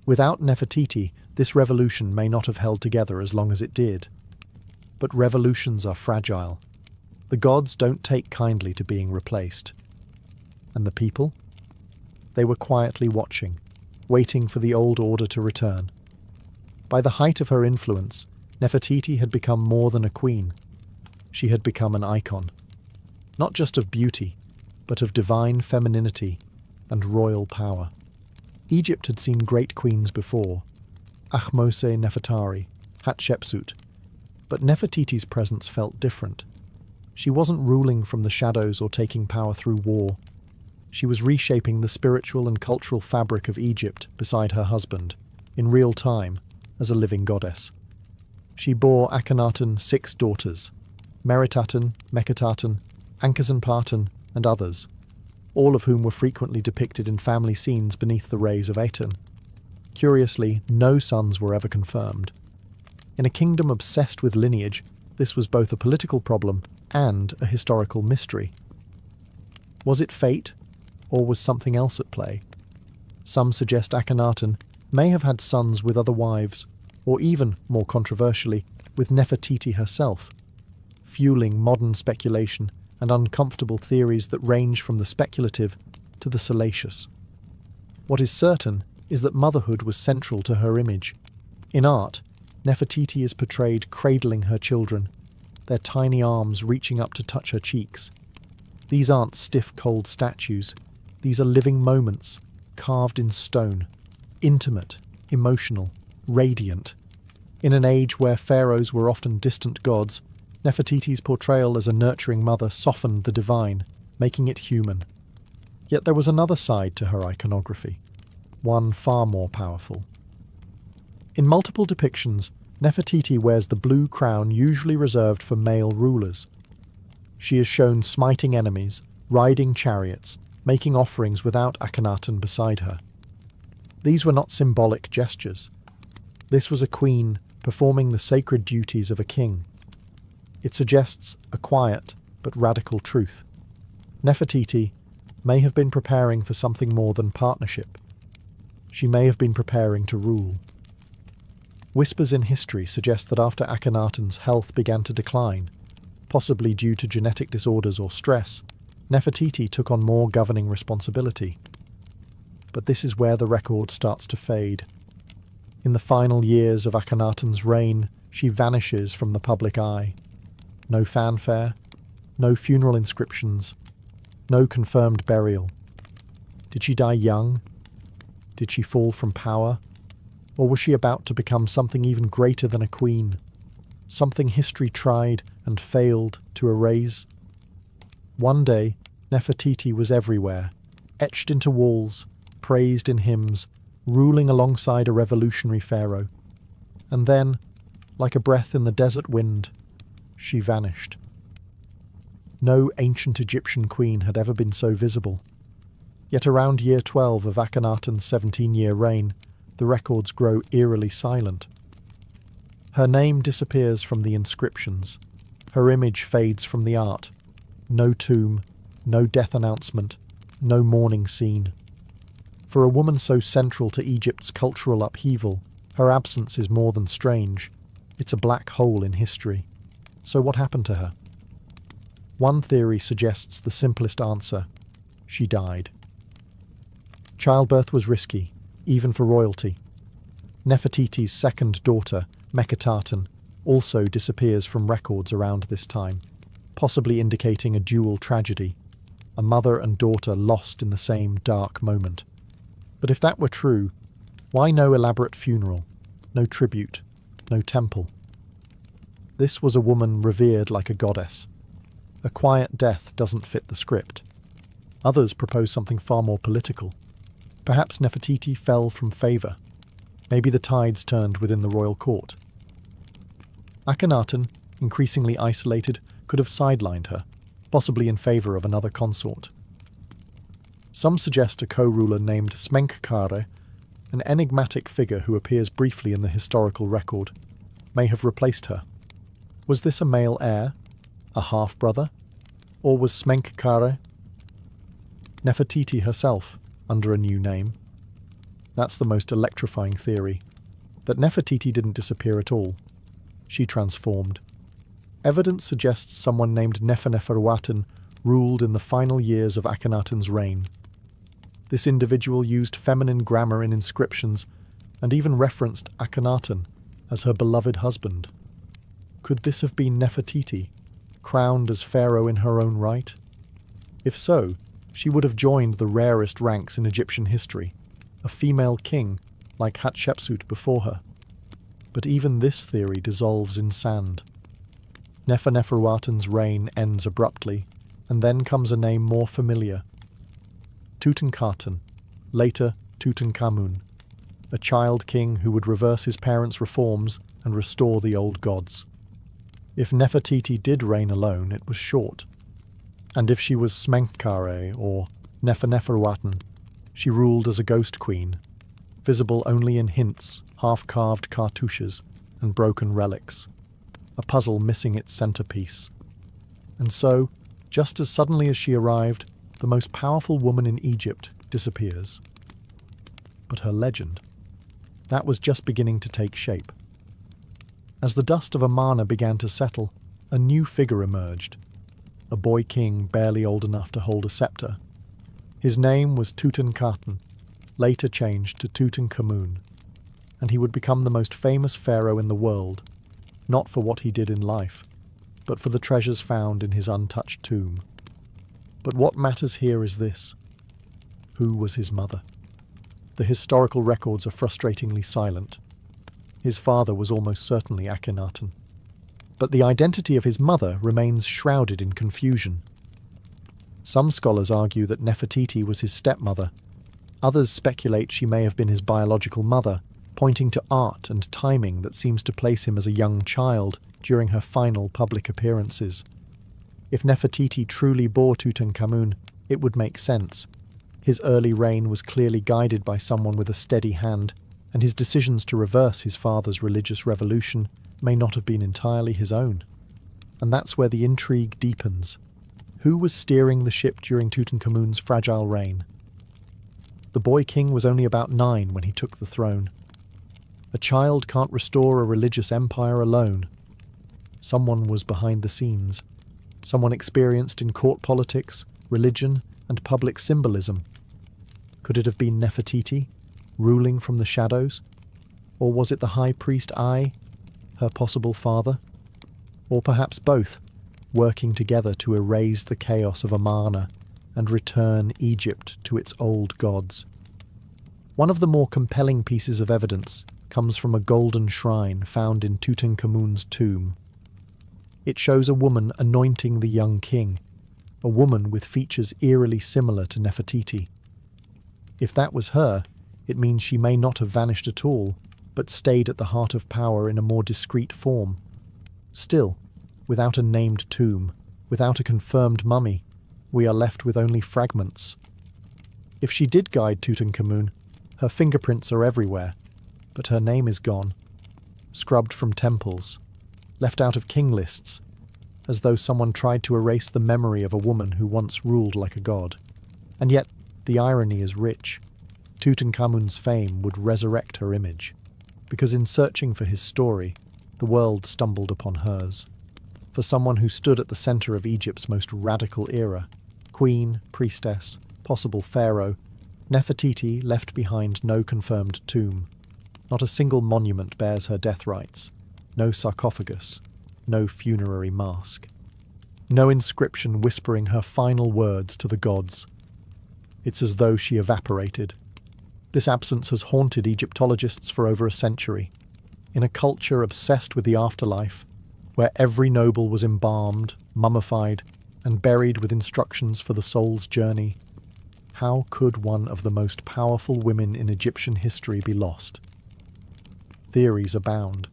Without Nefertiti, this revolution may not have held together as long as it did. But revolutions are fragile. The gods don't take kindly to being replaced. And the people? They were quietly watching, waiting for the old order to return. By the height of her influence, Nefertiti had become more than a queen. She had become an icon. Not just of beauty, but of divine femininity and royal power. Egypt had seen great queens before, Ahmose Nefertari, Hatshepsut, but Nefertiti's presence felt different. She wasn't ruling from the shadows or taking power through war. She was reshaping the spiritual and cultural fabric of Egypt beside her husband, in real time, as a living goddess. She bore Akhenaten 6 daughters, Meritaten, Meketaten, Ankhesenpaten, and others, all of whom were frequently depicted in family scenes beneath the rays of Aten. Curiously, no sons were ever confirmed. In a kingdom obsessed with lineage, this was both a political problem and a historical mystery. Was it fate, or was something else at play? Some suggest Akhenaten may have had sons with other wives, or even, more controversially, with Nefertiti herself, fueling modern speculation and uncomfortable theories that range from the speculative to the salacious. What is certain is that motherhood was central to her image. In art, Nefertiti is portrayed cradling her children, their tiny arms reaching up to touch her cheeks. These aren't stiff, cold statues. These are living moments, carved in stone, intimate, emotional, radiant. In an age where pharaohs were often distant gods, Nefertiti's portrayal as a nurturing mother softened the divine, making it human. Yet there was another side to her iconography, one far more powerful. In multiple depictions, Nefertiti wears the blue crown usually reserved for male rulers. She is shown smiting enemies, riding chariots, making offerings without Akhenaten beside her. These were not symbolic gestures. This was a queen performing the sacred duties of a king. It suggests a quiet but radical truth. Nefertiti may have been preparing for something more than partnership. she may have been preparing to rule. Whispers in history suggest that after Akhenaten's health began to decline, possibly due to genetic disorders or stress, Nefertiti took on more governing responsibility. But this is where the record starts to fade. In the final years of Akhenaten's reign, she vanishes from the public eye. No fanfare, no funeral inscriptions, no confirmed burial. Did she die young? Did she fall from power? Or was she about to become something even greater than a queen? Something history tried and failed to erase? One day, Nefertiti was everywhere, etched into walls, praised in hymns, ruling alongside a revolutionary pharaoh. And then, like a breath in the desert wind, she vanished. No ancient Egyptian queen had ever been so visible. Yet around year 12 of Akhenaten's 17-year reign, the records grow eerily silent. Her name disappears from the inscriptions. Her image fades from the art. No tomb, no death announcement, no mourning scene. For a woman so central to Egypt's cultural upheaval, her absence is more than strange. It's a black hole in history. So what happened to her? One theory suggests the simplest answer. She died. Childbirth was risky, even for royalty. Nefertiti's second daughter, Meketaten, also disappears from records around this time, possibly indicating a dual tragedy, a mother and daughter lost in the same dark moment. But if that were true, why no elaborate funeral, no tribute, no temple? This was a woman revered like a goddess. A quiet death doesn't fit the script. Others propose something far more political. Perhaps Nefertiti fell from favour. Maybe the tides turned within the royal court. Akhenaten, increasingly isolated, could have sidelined her, possibly in favour of another consort. Some suggest a co-ruler named Smenkhkare, an enigmatic figure who appears briefly in the historical record, may have replaced her. Was this a male heir? A half-brother? Or was Smenkhkare Nefertiti herself, under a new name? That's the most electrifying theory, that Nefertiti didn't disappear at all. She transformed. Evidence suggests someone named Neferneferuaten ruled in the final years of Akhenaten's reign. This individual used feminine grammar in inscriptions and even referenced Akhenaten as her beloved husband. Could this have been Nefertiti, crowned as pharaoh in her own right? If so, she would have joined the rarest ranks in Egyptian history, a female king like Hatshepsut before her. But even this theory dissolves in sand. Neferneferuaten's reign ends abruptly, and then comes a name more familiar. Tutankhaten, later Tutankhamun, a child king who would reverse his parents' reforms and restore the old gods. If Nefertiti did reign alone, it was short. And if she was Smenkhkare or Neferneferuaten, she ruled as a ghost queen, visible only in hints, half-carved cartouches, and broken relics, a puzzle missing its centerpiece. And so, just as suddenly as she arrived, the most powerful woman in Egypt disappears. But her legend, that was just beginning to take shape. As the dust of Amarna began to settle, a new figure emerged, a boy king barely old enough to hold a scepter. His name was Tutankhaten, later changed to Tutankhamun, and he would become the most famous pharaoh in the world, not for what he did in life, but for the treasures found in his untouched tomb. But what matters here is this: who was his mother? The historical records are frustratingly silent. His father was almost certainly Akhenaten. But the identity of his mother remains shrouded in confusion. Some scholars argue that Nefertiti was his stepmother. Others speculate she may have been his biological mother, pointing to art and timing that seems to place him as a young child during her final public appearances. If Nefertiti truly bore Tutankhamun, it would make sense. His early reign was clearly guided by someone with a steady hand, and his decisions to reverse his father's religious revolution may not have been entirely his own. And that's where the intrigue deepens. Who was steering the ship during Tutankhamun's fragile reign? The boy king was only about 9 when he took the throne. A child can't restore a religious empire alone. Someone was behind the scenes. Someone experienced in court politics, religion, and public symbolism. Could it have been Nefertiti, ruling from the shadows? Or was it the high priest Ai, her possible father? Or perhaps both, working together to erase the chaos of Amarna and return Egypt to its old gods? One of the more compelling pieces of evidence comes from a golden shrine found in Tutankhamun's tomb. It shows a woman anointing the young king, a woman with features eerily similar to Nefertiti. If that was her, it means she may not have vanished at all, but stayed at the heart of power in a more discreet form. Still, without a named tomb, without a confirmed mummy, we are left with only fragments. If she did guide Tutankhamun, her fingerprints are everywhere, but her name is gone, scrubbed from temples, left out of king lists, as though someone tried to erase the memory of a woman who once ruled like a god. And yet, the irony is rich. Tutankhamun's fame would resurrect her image, because in searching for his story, the world stumbled upon hers. For someone who stood at the center of Egypt's most radical era, queen, priestess, possible pharaoh, Nefertiti left behind no confirmed tomb. Not a single monument bears her death rites, no sarcophagus, no funerary mask. No inscription whispering her final words to the gods. It's as though she evaporated. This absence has haunted Egyptologists for over a century. In a culture obsessed with the afterlife, where every noble was embalmed, mummified, and buried with instructions for the soul's journey, how could one of the most powerful women in Egyptian history be lost? Theories abound.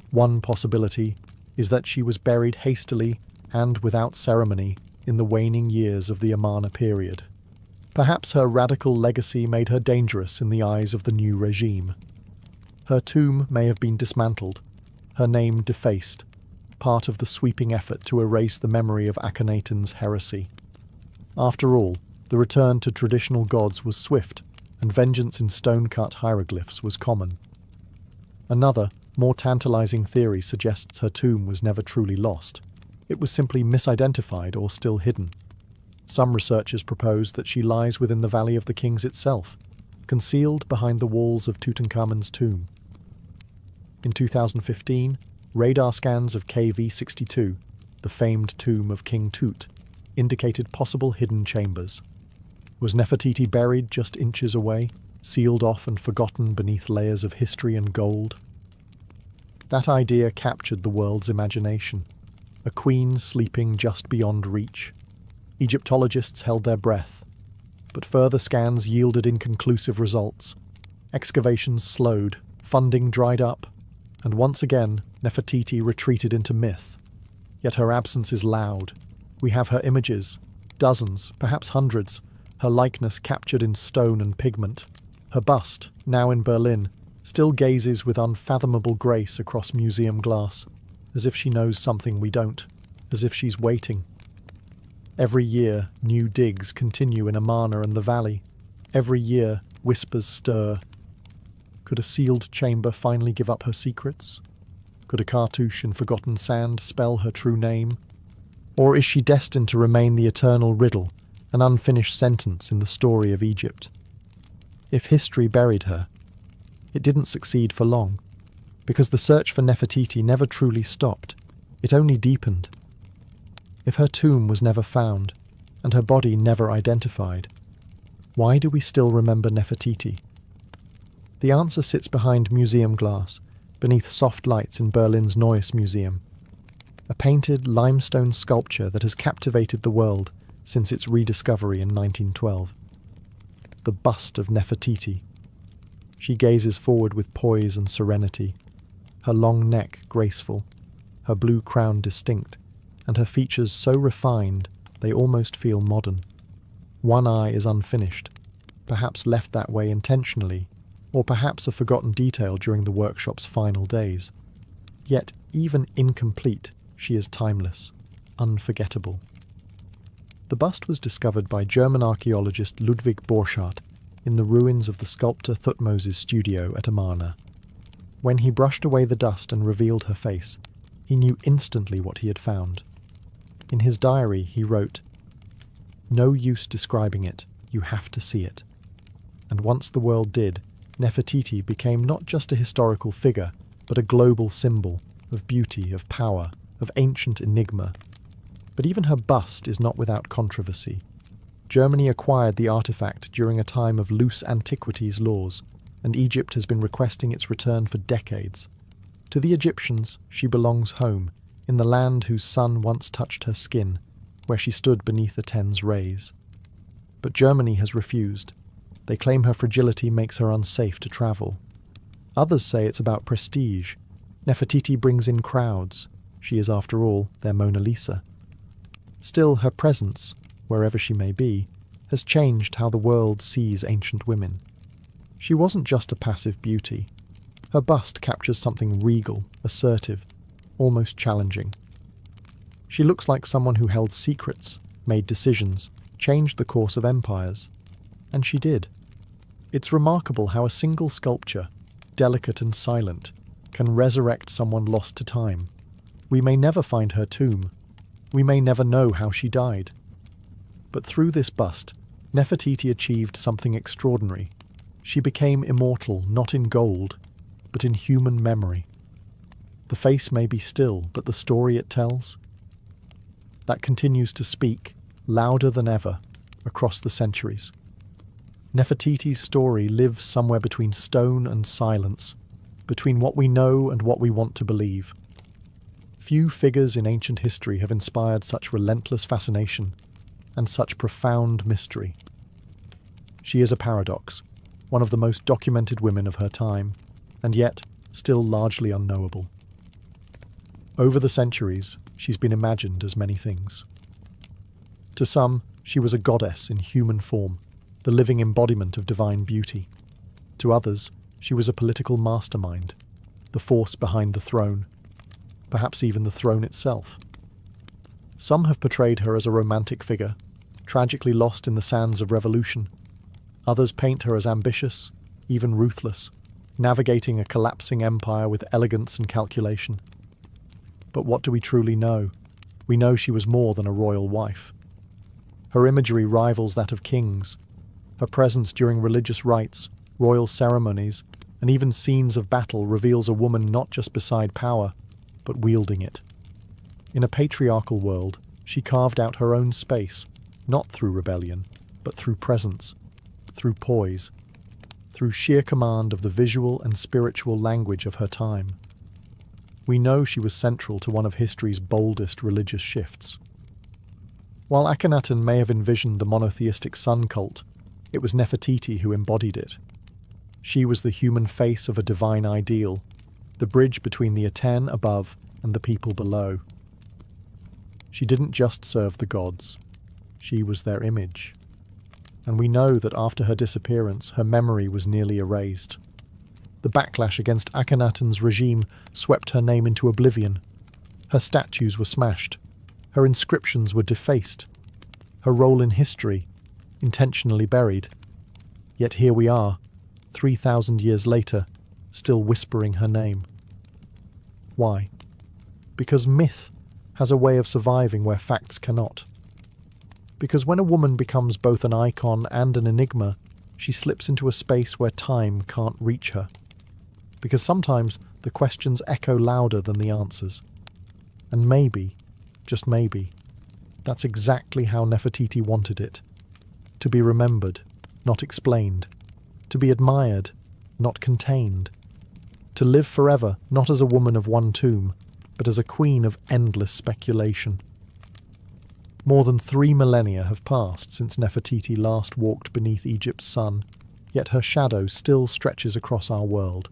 One possibility is that she was buried hastily and without ceremony in the waning years of the Amarna period. Perhaps her radical legacy made her dangerous in the eyes of the new regime. Her tomb may have been dismantled, her name defaced, part of the sweeping effort to erase the memory of Akhenaten's heresy. After all, the return to traditional gods was swift, and vengeance in stone-cut hieroglyphs was common. Another, more tantalizing theory suggests her tomb was never truly lost. It was simply misidentified or still hidden. Some researchers propose that she lies within the Valley of the Kings itself, concealed behind the walls of Tutankhamun's tomb. In 2015, radar scans of KV-62, the famed tomb of King Tut, indicated possible hidden chambers. Was Nefertiti buried just inches away, sealed off and forgotten beneath layers of history and gold? That idea captured the world's imagination. A queen sleeping just beyond reach. Egyptologists held their breath, but further scans yielded inconclusive results. Excavations slowed, funding dried up, and once again Nefertiti retreated into myth. Yet her absence is loud. We have her images, dozens, perhaps hundreds, her likeness captured in stone and pigment. Her bust, now in Berlin, still gazes with unfathomable grace across museum glass, as if she knows something we don't, as if she's waiting. Every year, new digs continue in Amarna and the valley. Every year, whispers stir. Could a sealed chamber finally give up her secrets? Could a cartouche in forgotten sand spell her true name? Or is she destined to remain the eternal riddle, an unfinished sentence in the story of Egypt? If history buried her, it didn't succeed for long, because the search for Nefertiti never truly stopped. It only deepened. If her tomb was never found, and her body never identified, why do we still remember Nefertiti? The answer sits behind museum glass, beneath soft lights in Berlin's Neues Museum. A painted limestone sculpture that has captivated the world since its rediscovery in 1912. The bust of Nefertiti. She gazes forward with poise and serenity, her long neck graceful, her blue crown distinct, and her features so refined they almost feel modern. One eye is unfinished, perhaps left that way intentionally, or perhaps a forgotten detail during the workshop's final days. Yet, even incomplete, she is timeless, unforgettable. The bust was discovered by German archaeologist Ludwig Borchardt in the ruins of the sculptor Thutmose's studio at Amarna. When he brushed away the dust and revealed her face, he knew instantly what he had found. In his diary he wrote, "No use describing it, you have to see it." And once the world did, Nefertiti became not just a historical figure, but a global symbol of beauty, of power, of ancient enigma. But even her bust is not without controversy. Germany acquired the artifact during a time of loose antiquities laws, and Egypt has been requesting its return for decades. To the Egyptians, she belongs home, in the land whose sun once touched her skin, where she stood beneath Aten's rays. But Germany has refused. They claim her fragility makes her unsafe to travel. Others say it's about prestige. Nefertiti brings in crowds. She is, after all, their Mona Lisa. Still, her presence, wherever she may be, has changed how the world sees ancient women. She wasn't just a passive beauty. Her bust captures something regal, assertive, almost challenging. She looks like someone who held secrets, made decisions, changed the course of empires. And she did. It's remarkable how a single sculpture, delicate and silent, can resurrect someone lost to time. We may never find her tomb. We may never know how she died. But through this bust, Nefertiti achieved something extraordinary. She became immortal not in gold, but in human memory. The face may be still, but the story it tells, that continues to speak, louder than ever, across the centuries. Nefertiti's story lives somewhere between stone and silence, between what we know and what we want to believe. Few figures in ancient history have inspired such relentless fascination and such profound mystery. She is a paradox, one of the most documented women of her time, and yet still largely unknowable. Over the centuries, she's been imagined as many things. To some, she was a goddess in human form, the living embodiment of divine beauty. To others, she was a political mastermind, the force behind the throne, perhaps even the throne itself. Some have portrayed her as a romantic figure, tragically lost in the sands of revolution. Others paint her as ambitious, even ruthless, navigating a collapsing empire with elegance and calculation. But what do we truly know? We know she was more than a royal wife. Her imagery rivals that of kings. Her presence during religious rites, royal ceremonies, and even scenes of battle reveals a woman not just beside power, but wielding it. In a patriarchal world, she carved out her own space, not through rebellion, but through presence, through poise, through sheer command of the visual and spiritual language of her time. We know she was central to one of history's boldest religious shifts. While Akhenaten may have envisioned the monotheistic sun cult, it was Nefertiti who embodied it. She was the human face of a divine ideal, the bridge between the Aten above and the people below. She didn't just serve the gods. She was their image. And we know that after her disappearance, her memory was nearly erased. The backlash against Akhenaten's regime swept her name into oblivion. Her statues were smashed. Her inscriptions were defaced. Her role in history intentionally buried. Yet here we are, 3,000 years later, still whispering her name. Why? Because myth has a way of surviving where facts cannot. Because when a woman becomes both an icon and an enigma, she slips into a space where time can't reach her. Because sometimes the questions echo louder than the answers. And maybe, just maybe, that's exactly how Nefertiti wanted it. To be remembered, not explained. To be admired, not contained. To live forever, not as a woman of one tomb, but as a queen of endless speculation. More than 3 millennia have passed since Nefertiti last walked beneath Egypt's sun, yet her shadow still stretches across our world,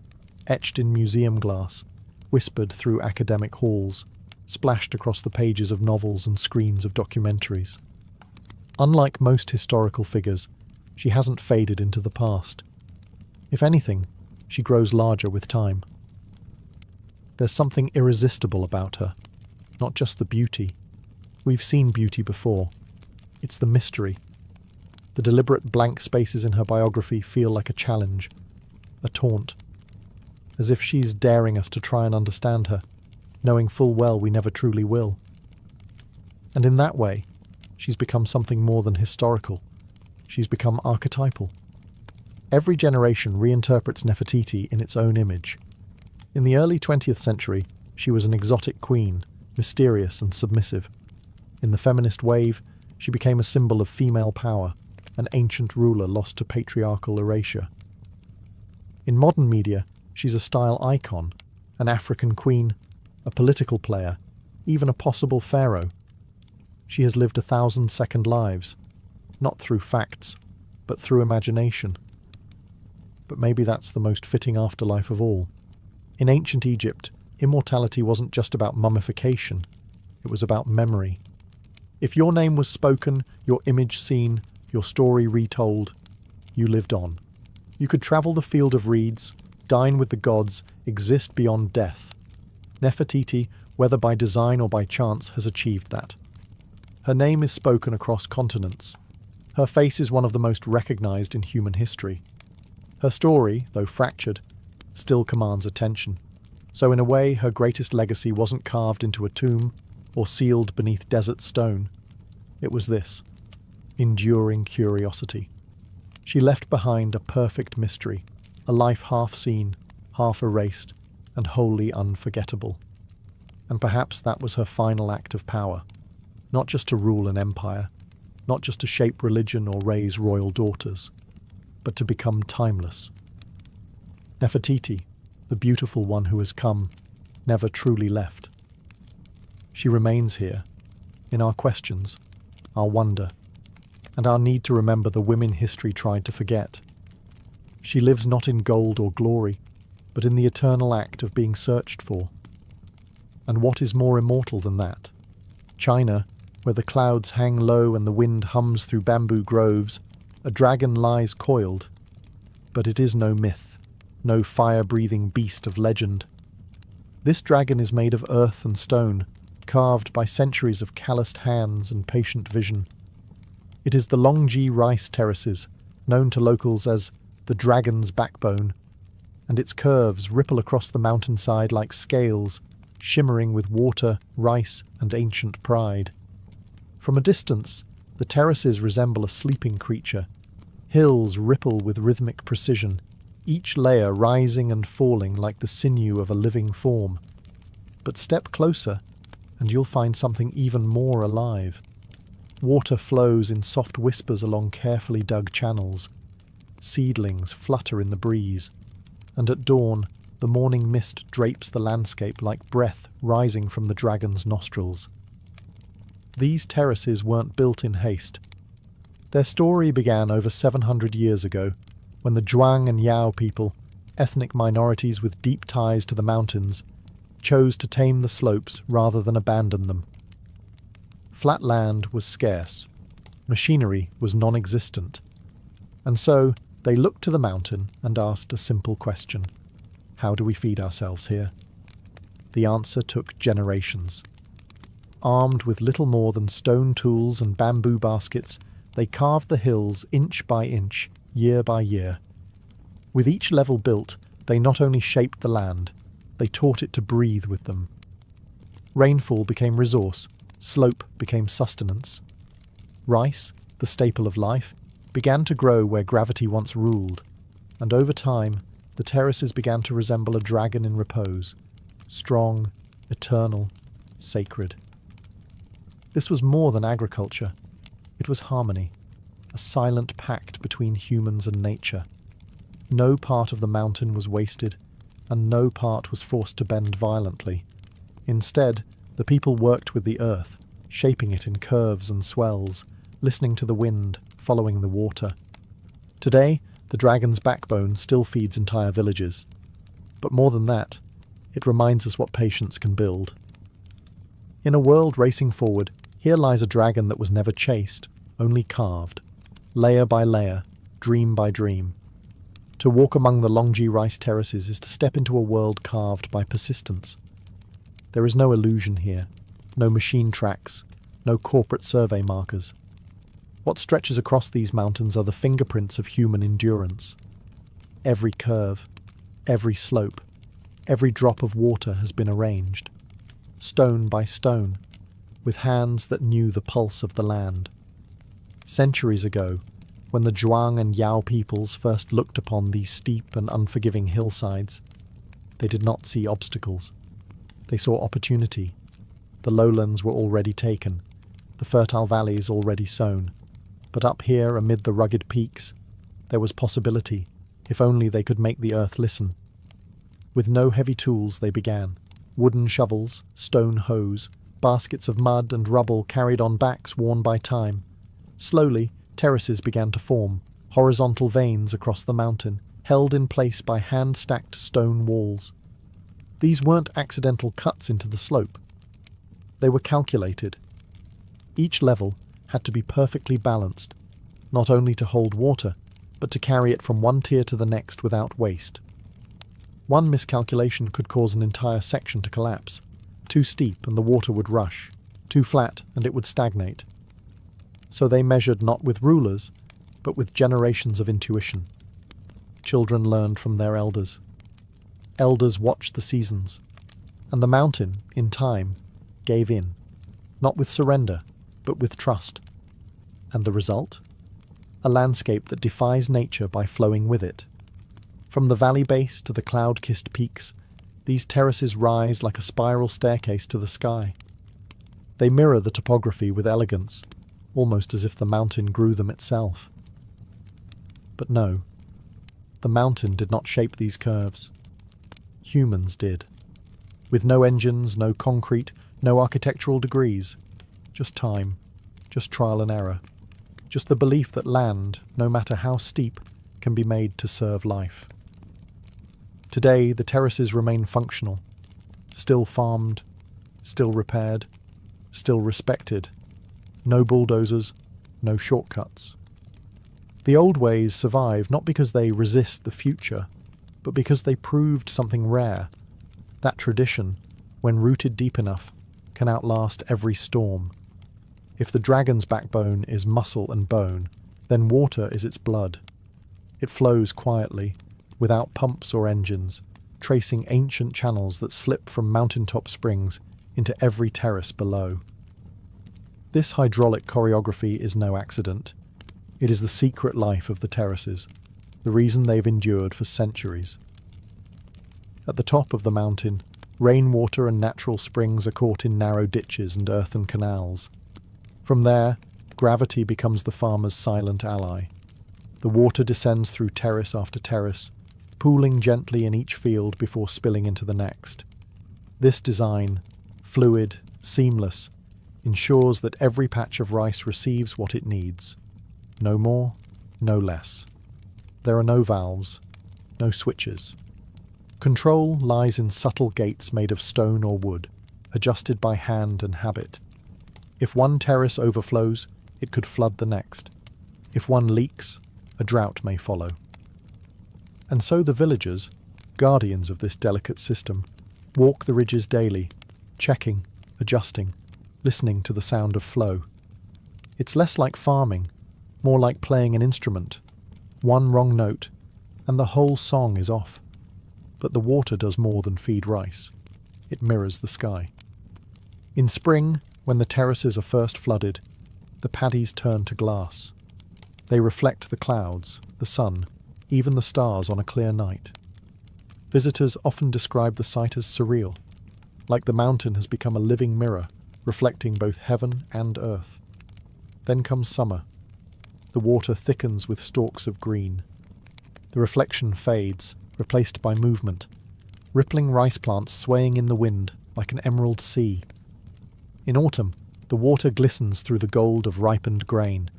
etched in museum glass, whispered through academic halls, splashed across the pages of novels and screens of documentaries. Unlike most historical figures, she hasn't faded into the past. If anything, she grows larger with time. There's something irresistible about her, not just the beauty. We've seen beauty before. It's the mystery. The deliberate blank spaces in her biography feel like a challenge, a taunt, as if she's daring us to try and understand her, knowing full well we never truly will. And in that way, she's become something more than historical. She's become archetypal. Every generation reinterprets Nefertiti in its own image. In the early 20th century, she was an exotic queen, mysterious and submissive. In the feminist wave, she became a symbol of female power, an ancient ruler lost to patriarchal erasure. In modern media, she's a style icon, an African queen, a political player, even a possible pharaoh. She has lived 1,000 second lives, not through facts, but through imagination. But maybe that's the most fitting afterlife of all. In ancient Egypt, immortality wasn't just about mummification, it was about memory. If your name was spoken, your image seen, your story retold, you lived on. You could travel the field of reeds, dine with the gods, exist beyond death. Nefertiti, whether by design or by chance, has achieved that. Her name is spoken across continents. Her face is one of the most recognized in human history. Her story, though fractured, still commands attention. So in a way, her greatest legacy wasn't carved into a tomb or sealed beneath desert stone. It was this: enduring curiosity. She left behind a perfect mystery, a life half seen, half erased, and wholly unforgettable. And perhaps that was her final act of power, not just to rule an empire, not just to shape religion or raise royal daughters, but to become timeless. Nefertiti, the beautiful one who has come, never truly left. She remains here, in our questions, our wonder, and our need to remember the women history tried to forget. She lives not in gold or glory, but in the eternal act of being searched for. And what is more immortal than that? China, where the clouds hang low and the wind hums through bamboo groves, a dragon lies coiled. But it is no myth, no fire-breathing beast of legend. This dragon is made of earth and stone, carved by centuries of calloused hands and patient vision. It is the Longji rice terraces, known to locals as the dragon's backbone, and its curves ripple across the mountainside like scales, shimmering with water, rice, and ancient pride. From a distance, the terraces resemble a sleeping creature. Hills ripple with rhythmic precision, each layer rising and falling like the sinew of a living form. But step closer, and you'll find something even more alive. Water flows in soft whispers along carefully dug channels. Seedlings flutter in the breeze, and at dawn, the morning mist drapes the landscape like breath rising from the dragon's nostrils. These terraces weren't built in haste. Their story began over 700 years ago, when the Zhuang and Yao people, ethnic minorities with deep ties to the mountains, chose to tame the slopes rather than abandon them. Flat land was scarce, machinery was non-existent, and so they looked to the mountain and asked a simple question: how do we feed ourselves here? The answer took generations. Armed with little more than stone tools and bamboo baskets, they carved the hills inch by inch, year by year. With each level built, they not only shaped the land, they taught it to breathe with them. Rainfall became resource, slope became sustenance. Rice, the staple of life, began to grow where gravity once ruled, and over time, the terraces began to resemble a dragon in repose, strong, eternal, sacred. This was more than agriculture. It was harmony, a silent pact between humans and nature. No part of the mountain was wasted, and no part was forced to bend violently. Instead, the people worked with the earth, shaping it in curves and swells, listening to the wind, following the water. Today, the dragon's backbone still feeds entire villages. But more than that, it reminds us what patience can build. In a world racing forward, here lies a dragon that was never chased, only carved, layer by layer, dream by dream. To walk among the Longji rice terraces is to step into a world carved by persistence. There is no illusion here, no machine tracks, no corporate survey markers. What stretches across these mountains are the fingerprints of human endurance. Every curve, every slope, every drop of water has been arranged, stone by stone, with hands that knew the pulse of the land. Centuries ago, when the Zhuang and Yao peoples first looked upon these steep and unforgiving hillsides, they did not see obstacles. They saw opportunity. The lowlands were already taken, the fertile valleys already sown. But up here, amid the rugged peaks, there was possibility, if only they could make the earth listen. With no heavy tools they began. Wooden shovels, stone hoes, baskets of mud and rubble carried on backs worn by time. Slowly, terraces began to form, horizontal veins across the mountain, held in place by hand-stacked stone walls. These weren't accidental cuts into the slope. They were calculated. Each level had to be perfectly balanced, not only to hold water, but to carry it from one tier to the next without waste. One miscalculation could cause an entire section to collapse. Too steep and the water would rush, too flat and it would stagnate. So they measured not with rulers, but with generations of intuition. Children learned from their elders. Elders watched the seasons, and the mountain, in time, gave in, not with surrender, but with trust. And the result? A landscape that defies nature by flowing with it. From the valley base to the cloud-kissed peaks, these terraces rise like a spiral staircase to the sky. They mirror the topography with elegance, almost as if the mountain grew them itself. But no, the mountain did not shape these curves. Humans did. With no engines, no concrete, no architectural degrees. Just time, just trial and error, just the belief that land, no matter how steep, can be made to serve life. Today, the terraces remain functional, still farmed, still repaired, still respected. No bulldozers, no shortcuts. The old ways survive not because they resist the future, but because they proved something rare. That tradition, when rooted deep enough, can outlast every storm. If the dragon's backbone is muscle and bone, then water is its blood. It flows quietly, without pumps or engines, tracing ancient channels that slip from mountaintop springs into every terrace below. This hydraulic choreography is no accident. It is the secret life of the terraces, the reason they've endured for centuries. At the top of the mountain, rainwater and natural springs are caught in narrow ditches and earthen canals. From there, gravity becomes the farmer's silent ally. The water descends through terrace after terrace, pooling gently in each field before spilling into the next. This design, fluid, seamless, ensures that every patch of rice receives what it needs. No more, no less. There are no valves, no switches. Control lies in subtle gates made of stone or wood, adjusted by hand and habit. If one terrace overflows, it could flood the next. If one leaks, a drought may follow. And so the villagers, guardians of this delicate system, walk the ridges daily, checking, adjusting, listening to the sound of flow. It's less like farming, more like playing an instrument. One wrong note, and the whole song is off. But the water does more than feed rice. It mirrors the sky. In spring, when the terraces are first flooded, the paddies turn to glass. They reflect the clouds, the sun, even the stars on a clear night. Visitors often describe the sight as surreal, like the mountain has become a living mirror, reflecting both heaven and earth. Then comes summer. The water thickens with stalks of green. The reflection fades, replaced by movement, rippling rice plants swaying in the wind like an emerald sea. In autumn, the water glistens through the gold of ripened grain,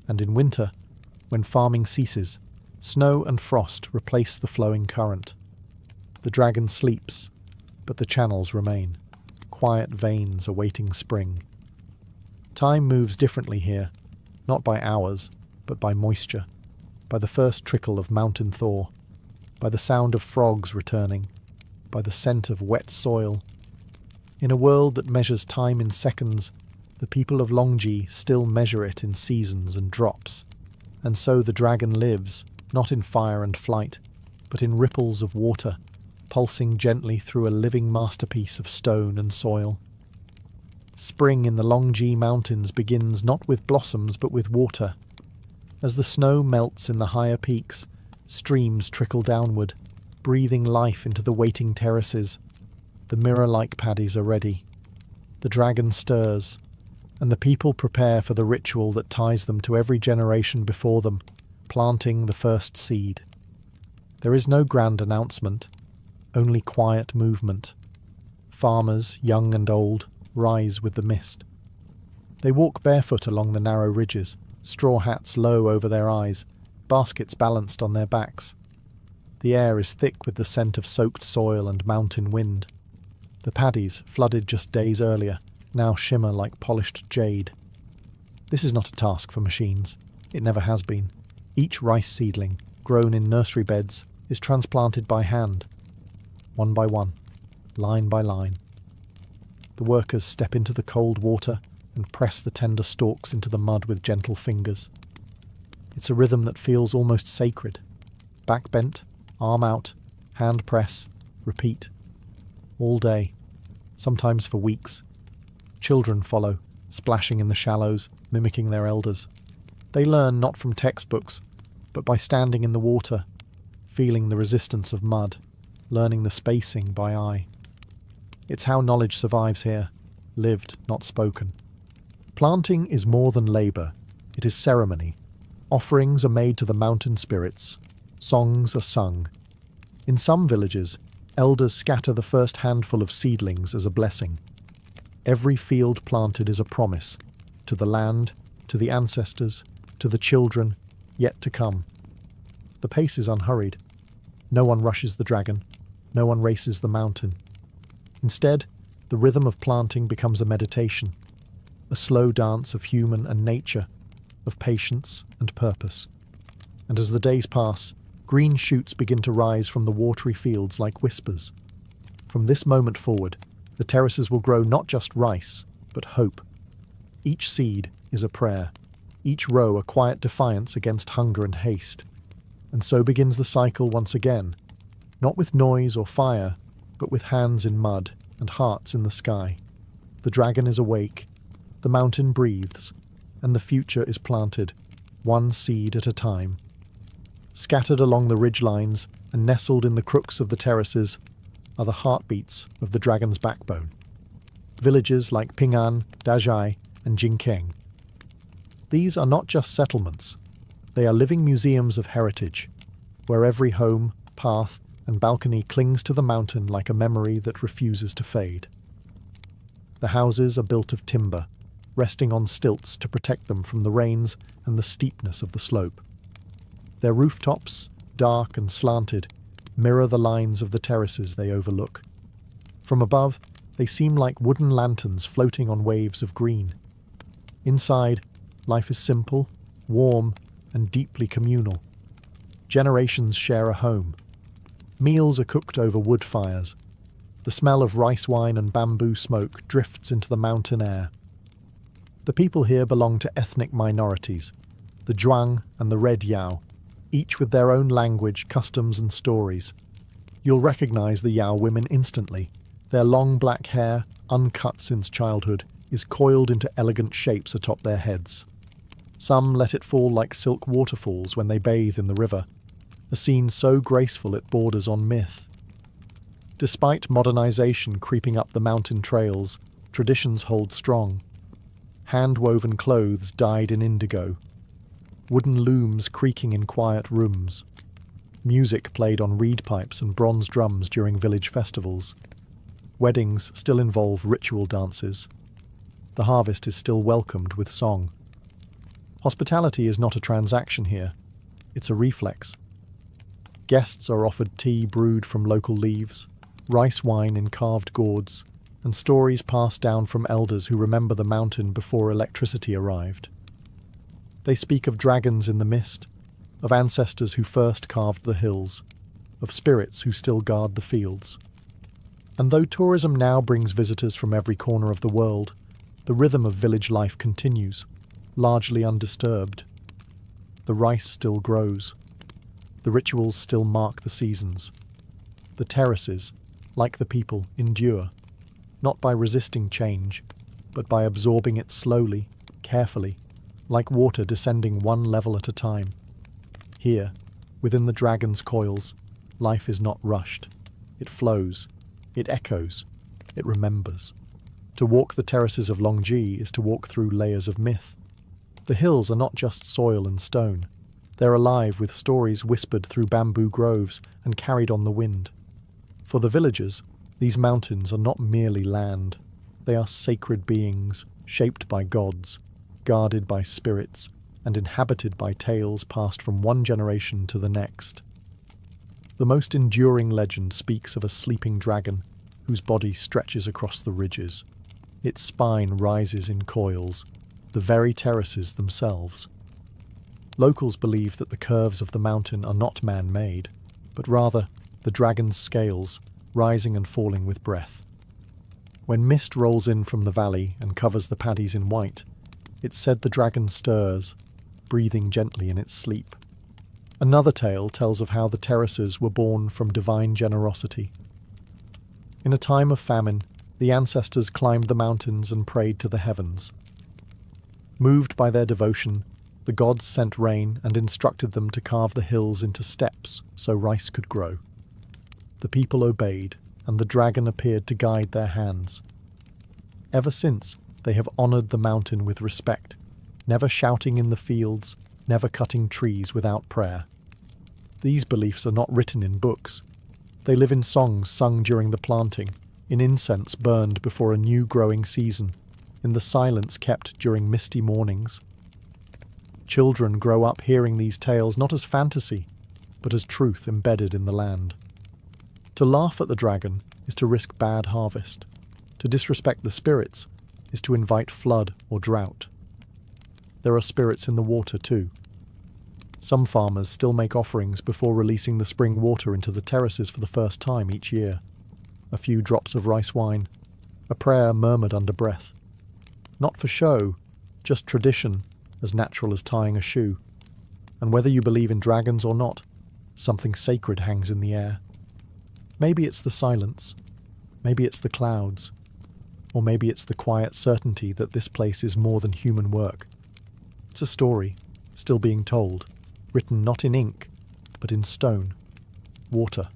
and in winter, when farming ceases, snow and frost replace the flowing current. The dragon sleeps, but the channels remain, quiet veins awaiting spring. Time moves differently here, not by hours, but by moisture, by the first trickle of mountain thaw, by the sound of frogs returning, by the scent of wet soil. In a world that measures time in seconds, The people of Longji still measure it in seasons and drops, and so the dragon lives, not in fire and flight, but in ripples of water, pulsing gently through a living masterpiece of stone and soil. Spring in the Longji Mountains begins not with blossoms but with water. As the snow melts in the higher peaks, streams trickle downward, breathing life into the waiting terraces. The mirror-like paddies are ready. The dragon stirs, and the people prepare for the ritual that ties them to every generation before them, planting the first seed. There is no grand announcement, only quiet movement. Farmers, young and old, rise with the mist. They walk barefoot along the narrow ridges, straw hats low over their eyes, baskets balanced on their backs. The air is thick with the scent of soaked soil and mountain wind. The paddies, flooded just days earlier, now shimmer like polished jade. This is not a task for machines. It never has been. Each rice seedling, grown in nursery beds, is transplanted by hand, one by one, line by line. The workers step into the cold water and press the tender stalks into the mud with gentle fingers. It's a rhythm that feels almost sacred. Back bent, arm out, hand press, repeat. All day, sometimes for weeks. Children follow, splashing in the shallows, mimicking their elders. They learn not from textbooks, but by standing in the water, feeling the resistance of mud, learning the spacing by eye. It's how knowledge survives here, lived, not spoken. Planting is more than labour, it is ceremony. Offerings are made to the mountain spirits, songs are sung. In some villages, elders scatter the first handful of seedlings as a blessing. Every field planted is a promise, to the land, to the ancestors, to the children, yet to come. The pace is unhurried. No one rushes the dragon, no one races the mountain. Instead, the rhythm of planting becomes a meditation, a slow dance of human and nature, of patience and purpose. And as the days pass, green shoots begin to rise from the watery fields like whispers. From this moment forward, the terraces will grow not just rice, but hope. Each seed is a prayer, each row a quiet defiance against hunger and haste. And so begins the cycle once again, not with noise or fire, but with hands in mud and hearts in the sky. The dragon is awake, the mountain breathes, and the future is planted, one seed at a time. Scattered along the ridgelines and nestled in the crooks of the terraces are the heartbeats of the dragon's backbone. Villages like Ping'an, Dazhai, and Jingkeng. These are not just settlements. They are living museums of heritage, where every home, path, and balcony clings to the mountain like a memory that refuses to fade. The houses are built of timber, resting on stilts to protect them from the rains and the steepness of the slope. Their rooftops, dark and slanted, mirror the lines of the terraces they overlook. From above, they seem like wooden lanterns floating on waves of green. Inside, life is simple, warm, and deeply communal. Generations share a home. Meals are cooked over wood fires. The smell of rice wine and bamboo smoke drifts into the mountain air. The people here belong to ethnic minorities, the Zhuang and the Red Yao, each with their own language, customs and stories. You'll recognize the Yao women instantly. Their long black hair, uncut since childhood, is coiled into elegant shapes atop their heads. Some let it fall like silk waterfalls when they bathe in the river, a scene so graceful it borders on myth. Despite modernization creeping up the mountain trails, traditions hold strong. Hand-woven clothes dyed in indigo. Wooden looms creaking in quiet rooms. Music played on reed pipes and bronze drums during village festivals. Weddings still involve ritual dances. The harvest is still welcomed with song. Hospitality is not a transaction here. It's a reflex. Guests are offered tea brewed from local leaves, rice wine in carved gourds, and stories passed down from elders who remember the mountain before electricity arrived. They speak of dragons in the mist, of ancestors who first carved the hills, of spirits who still guard the fields. And though tourism now brings visitors from every corner of the world, the rhythm of village life continues, largely undisturbed. The rice still grows. The rituals still mark the seasons. The terraces, like the people, endure, not by resisting change, but by absorbing it slowly, carefully, like water descending one level at a time. Here, within the dragon's coils, life is not rushed. It flows, it echoes, it remembers. To walk the terraces of Longji is to walk through layers of myth. The hills are not just soil and stone. They're alive with stories whispered through bamboo groves and carried on the wind. For the villagers, these mountains are not merely land. They are sacred beings, shaped by gods, guarded by spirits, and inhabited by tales passed from one generation to the next. The most enduring legend speaks of a sleeping dragon whose body stretches across the ridges. Its spine rises in coils, the very terraces themselves. Locals believe that the curves of the mountain are not man-made, but rather the dragon's scales, rising and falling with breath. When mist rolls in from the valley and covers the paddies in white, it's said the dragon stirs, breathing gently in its sleep. Another tale tells of how the terraces were born from divine generosity. In a time of famine, the ancestors climbed the mountains and prayed to the heavens. Moved by their devotion, the gods sent rain and instructed them to carve the hills into steps so rice could grow. The people obeyed, and the dragon appeared to guide their hands. Ever since, they have honoured the mountain with respect, never shouting in the fields, never cutting trees without prayer. These beliefs are not written in books. They live in songs sung during the planting, in incense burned before a new growing season, in the silence kept during misty mornings. Children grow up hearing these tales not as fantasy, but as truth embedded in the land. To laugh at the dragon is to risk bad harvest. To disrespect the spirits is to invite flood or drought. There are spirits in the water too. Some farmers still make offerings before releasing the spring water into the terraces for the first time each year. A few drops of rice wine, a prayer murmured under breath. Not for show, just tradition, as natural as tying a shoe. And whether you believe in dragons or not, something sacred hangs in the air. Maybe it's the silence, maybe it's the clouds, or maybe it's the quiet certainty that this place is more than human work. It's a story, still being told, written not in ink, but in stone, water,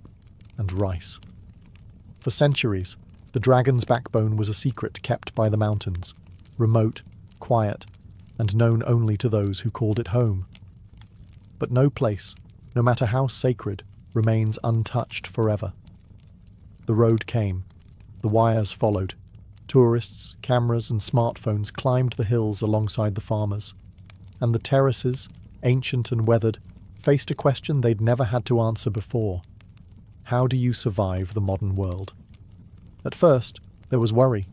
and rice. For centuries, the dragon's backbone was a secret kept by the mountains, remote, quiet, and known only to those who called it home. But no place, no matter how sacred, remains untouched forever. The road came. The wires followed. Tourists, cameras, and smartphones climbed the hills alongside the farmers. And the terraces, ancient and weathered, faced a question they'd never had to answer before. How do you survive the modern world? At first, there was worry.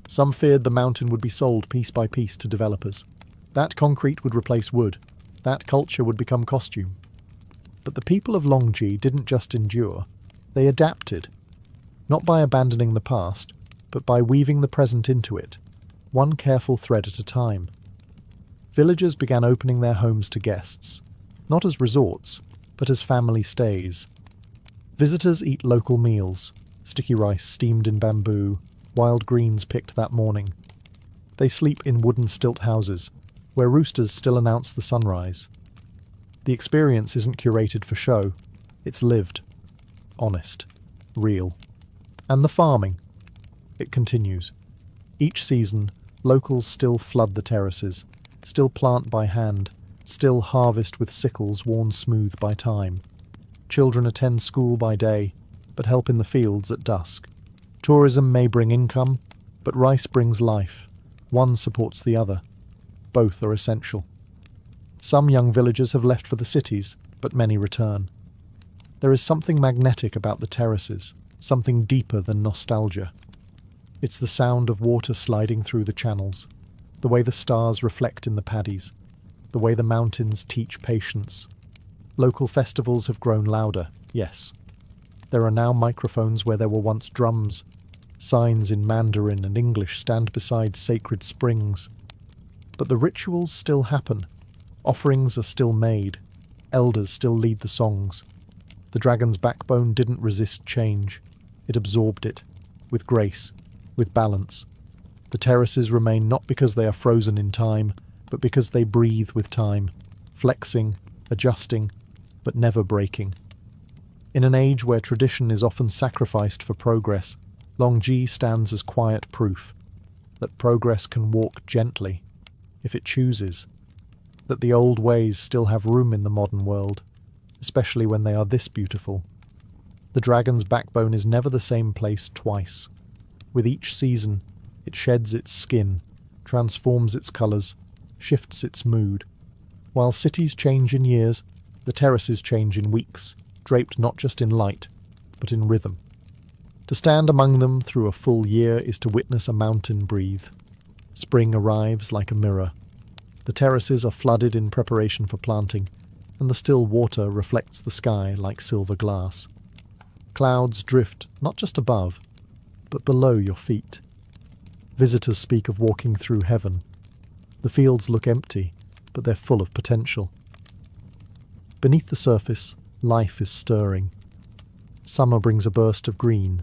Some feared the mountain would be sold piece by piece to developers. That concrete would replace wood. That culture would become costume. But the people of Longji didn't just endure. They adapted. Not by abandoning the past, but by weaving the present into it, one careful thread at a time. Villagers began opening their homes to guests, not as resorts, but as family stays. Visitors eat local meals, sticky rice steamed in bamboo, wild greens picked that morning. They sleep in wooden stilt houses, where roosters still announce the sunrise. The experience isn't curated for show, it's lived, honest, real. And the farming. It continues. Each season, locals still flood the terraces, still plant by hand, still harvest with sickles worn smooth by time. Children attend school by day, but help in the fields at dusk. Tourism may bring income, but rice brings life. One supports the other. Both are essential. Some young villagers have left for the cities, but many return. There is something magnetic about the terraces, something deeper than nostalgia. It's the sound of water sliding through the channels, the way the stars reflect in the paddies, the way the mountains teach patience. Local festivals have grown louder, yes. There are now microphones where there were once drums, Signs in Mandarin and English stand beside sacred springs. But the rituals still happen. Offerings are still made. Elders still lead the songs. The dragon's backbone didn't resist change. It absorbed it, with grace, with balance. The terraces remain not because they are frozen in time, but because they breathe with time, flexing, adjusting, but never breaking. In an age where tradition is often sacrificed for progress, Longji stands as quiet proof that progress can walk gently, if it chooses, that the old ways still have room in the modern world, especially when they are this beautiful. The dragon's backbone is never the same place twice. With each season, it sheds its skin, transforms its colours, shifts its mood. While cities change in years, the terraces change in weeks, draped not just in light, but in rhythm. To stand among them through a full year is to witness a mountain breathe. Spring arrives like a mirror. The terraces are flooded in preparation for planting, and the still water reflects the sky like silver glass. Clouds drift not just above, but below your feet. Visitors speak of walking through heaven. The fields look empty, but they're full of potential. Beneath the surface, life is stirring. Summer brings a burst of green.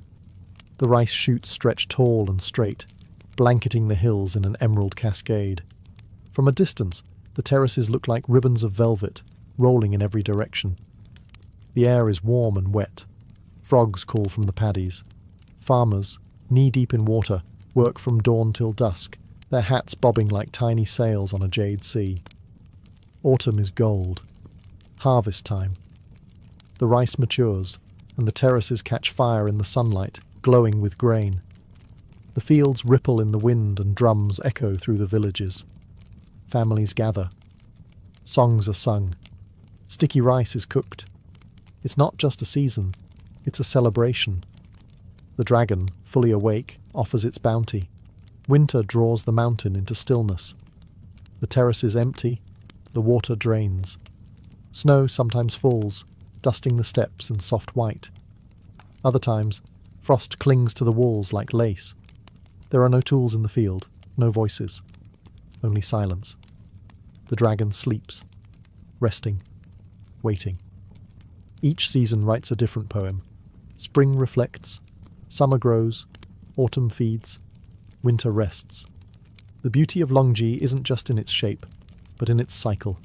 The rice shoots stretch tall and straight, blanketing the hills in an emerald cascade. From a distance, the terraces look like ribbons of velvet, rolling in every direction. The air is warm and wet. Frogs call from the paddies. Farmers, knee-deep in water, work from dawn till dusk, their hats bobbing like tiny sails on a jade sea. Autumn is gold. Harvest time. The rice matures, and the terraces catch fire in the sunlight, glowing with grain. The fields ripple in the wind and drums echo through the villages. Families gather. Songs are sung. Sticky rice is cooked. It's not just a season, it's a celebration. The dragon, fully awake, offers its bounty. Winter draws the mountain into stillness. The terrace is empty, the water drains. Snow sometimes falls, dusting the steps in soft white. Other times, frost clings to the walls like lace. There are no tools in the field, no voices, only silence. The dragon sleeps, resting, waiting. Each season writes a different poem. Spring reflects, summer grows, autumn feeds, winter rests. The beauty of Longji isn't just in its shape, but in its cycle,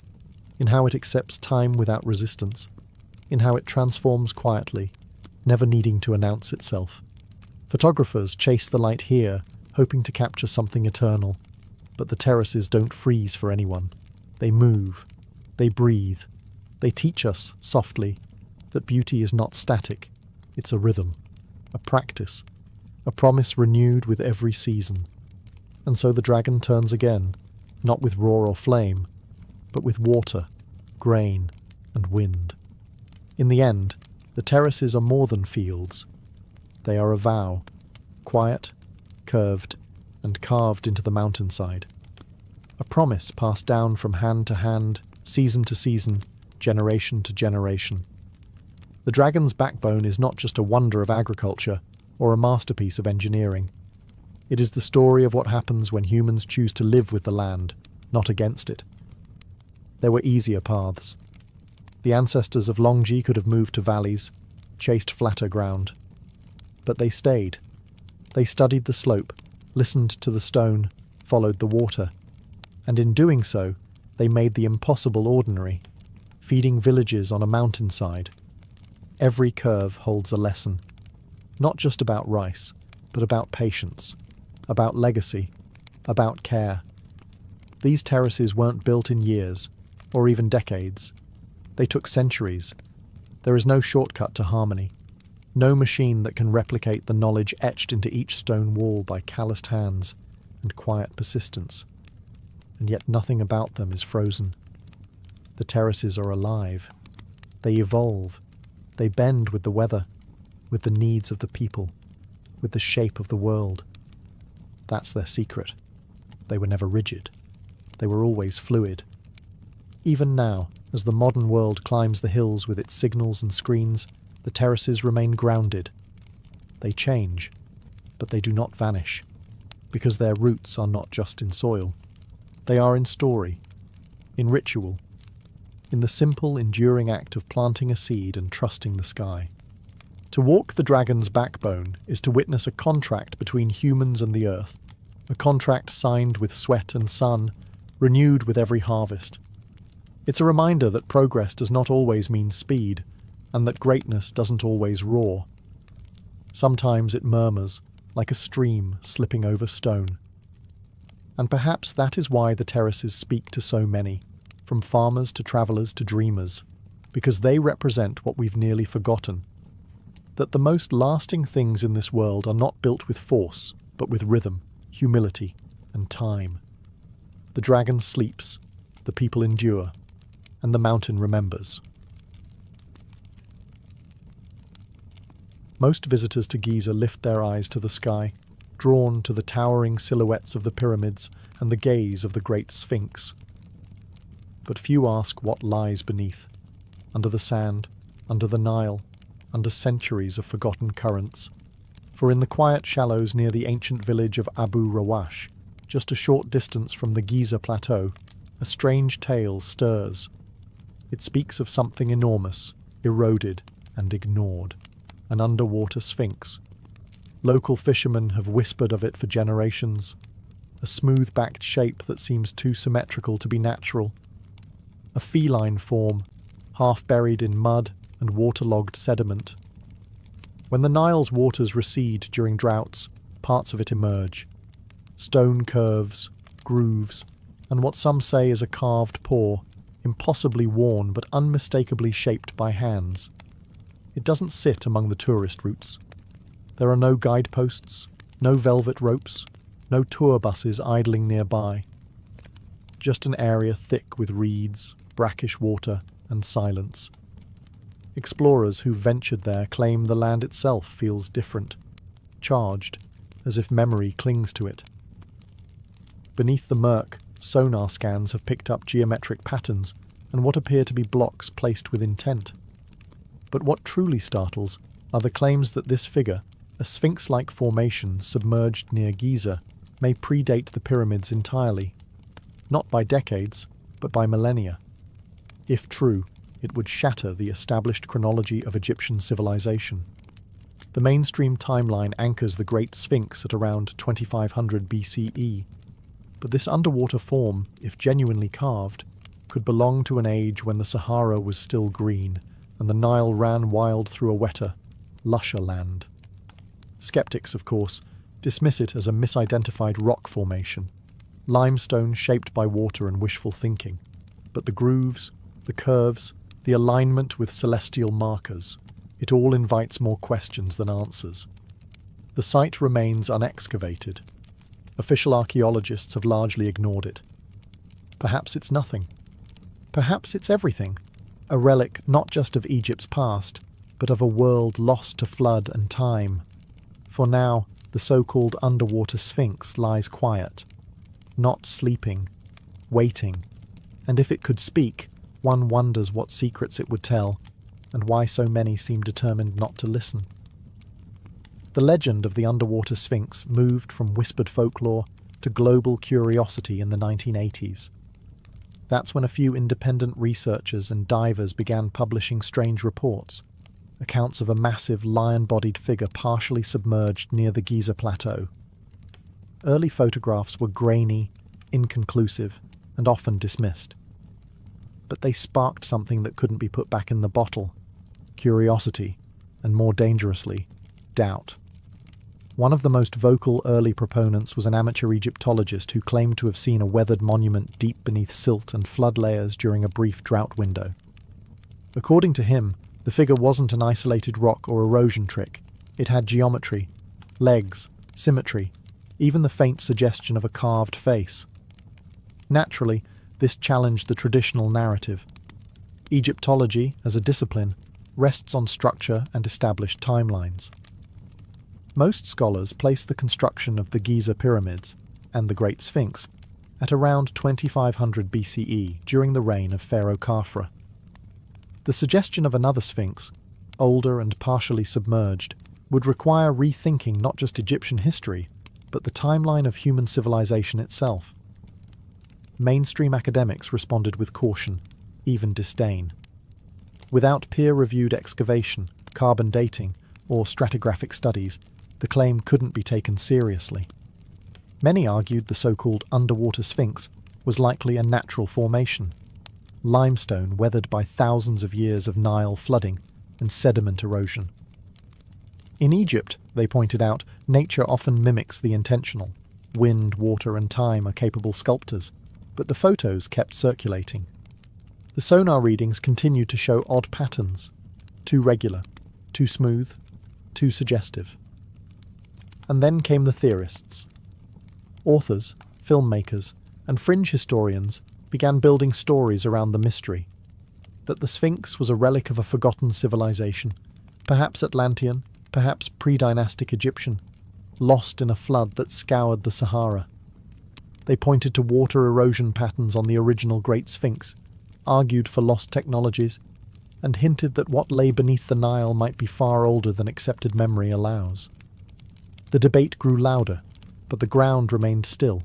in how it accepts time without resistance, in how it transforms quietly, never needing to announce itself. Photographers chase the light here, hoping to capture something eternal, but the terraces don't freeze for anyone. They move, they breathe, they teach us, softly, that beauty is not static, it's a rhythm, a practice, a promise renewed with every season. And so the dragon turns again, not with roar or flame, but with water, grain, and wind. In the end, the terraces are more than fields. They are a vow, quiet, curved, and carved into the mountainside. A promise passed down from hand to hand, season to season, generation to generation. The dragon's backbone is not just a wonder of agriculture or a masterpiece of engineering. It is the story of what happens when humans choose to live with the land, not against it. There were easier paths. The ancestors of Longji could have moved to valleys, chased flatter ground. But they stayed. They studied the slope, listened to the stone, followed the water. And in doing so, they made the impossible ordinary, feeding villages on a mountainside. Every curve holds a lesson, not just about rice, but about patience, about legacy, about care. These terraces weren't built in years, or even decades. They took centuries. There is no shortcut to harmony, no machine that can replicate the knowledge etched into each stone wall by calloused hands and quiet persistence. And yet nothing about them is frozen. The terraces are alive. They evolve. They bend with the weather, with the needs of the people, with the shape of the world. That's their secret. They were never rigid. They were always fluid. Even now, as the modern world climbs the hills with its signals and screens, the terraces remain grounded. They change. but they do not vanish, because their roots are not just in soil. They are in story, in ritual, in the simple, enduring act of planting a seed and trusting the sky. To walk the dragon's backbone is to witness a contract between humans and the earth, a contract signed with sweat and sun, renewed with every harvest. It's a reminder that progress does not always mean speed, and that greatness doesn't always roar. Sometimes it murmurs, like a stream slipping over stone. And perhaps that is why the terraces speak to so many, from farmers to travellers to dreamers, because they represent what we've nearly forgotten. That the most lasting things in this world are not built with force, but with rhythm, humility, and time. The dragon sleeps, the people endure, and the mountain remembers. Most visitors to Giza lift their eyes to the sky, drawn to the towering silhouettes of the pyramids and the gaze of the great Sphinx. But few ask what lies beneath, under the sand, under the Nile, under centuries of forgotten currents. For in the quiet shallows near the ancient village of Abu Rawash, just a short distance from the Giza plateau, a strange tale stirs. It speaks of something enormous, eroded and ignored, an underwater sphinx. Local fishermen have whispered of it for generations, a smooth-backed shape that seems too symmetrical to be natural, a feline form, half buried in mud and waterlogged sediment. When the Nile's waters recede during droughts, parts of it emerge. Stone curves, grooves, and what some say is a carved paw, impossibly worn but unmistakably shaped by hands. It doesn't sit among the tourist routes. There are no guideposts, no velvet ropes, no tour buses idling nearby. Just an area thick with reeds, brackish water, and silence. Explorers who've ventured there claim the land itself feels different, charged, as if memory clings to it. Beneath the murk, sonar scans have picked up geometric patterns and what appear to be blocks placed with intent. But what truly startles are the claims that this figure, a sphinx-like formation submerged near Giza, may predate the pyramids entirely, not by decades, but by millennia. If true, it would shatter the established chronology of Egyptian civilization. The mainstream timeline anchors the Great Sphinx at around 2500 BCE, but this underwater form, if genuinely carved, could belong to an age when the Sahara was still green and the Nile ran wild through a wetter, lusher land. Skeptics, of course, dismiss it as a misidentified rock formation, limestone shaped by water and wishful thinking, but the grooves, the curves, the alignment with celestial markers, it all invites more questions than answers. The site remains unexcavated. Official archaeologists have largely ignored it. Perhaps it's nothing. Perhaps it's everything, a relic not just of Egypt's past, but of a world lost to flood and time. For now, the so-called underwater Sphinx lies quiet, not sleeping, waiting, and if it could speak, one wonders what secrets it would tell, and why so many seem determined not to listen. The legend of the underwater Sphinx moved from whispered folklore to global curiosity in the 1980s. That's when a few independent researchers and divers began publishing strange reports, accounts of a massive lion-bodied figure partially submerged near the Giza plateau. Early photographs were grainy, inconclusive, and often dismissed. But they sparked something that couldn't be put back in the bottle: curiosity, and more dangerously, doubt. One of the most vocal early proponents was an amateur Egyptologist who claimed to have seen a weathered monument deep beneath silt and flood layers during a brief drought window. According to him, the figure wasn't an isolated rock or erosion trick. It had geometry, legs, symmetry, even the faint suggestion of a carved face. Naturally, this challenged the traditional narrative. Egyptology, as a discipline, rests on structure and established timelines. Most scholars place the construction of the Giza pyramids and the Great Sphinx at around 2500 BCE during the reign of Pharaoh Khafra. The suggestion of another Sphinx, older and partially submerged, would require rethinking not just Egyptian history, but the timeline of human civilization itself. Mainstream academics responded with caution, even disdain. Without peer-reviewed excavation, carbon dating, or stratigraphic studies, the claim couldn't be taken seriously. Many argued the so-called underwater sphinx was likely a natural formation, limestone weathered by thousands of years of Nile flooding and sediment erosion. In Egypt, they pointed out, nature often mimics the intentional. Wind, water, and time are capable sculptors, but the photos kept circulating. The sonar readings continued to show odd patterns, too regular, too smooth, too suggestive. And then came the theorists. Authors, filmmakers, and fringe historians began building stories around the mystery. That the Sphinx was a relic of a forgotten civilization, perhaps Atlantean, perhaps pre-dynastic Egyptian, lost in a flood that scoured the Sahara. They pointed to water erosion patterns on the original Great Sphinx, argued for lost technologies, and hinted that what lay beneath the Nile might be far older than accepted memory allows. The debate grew louder, but the ground remained still.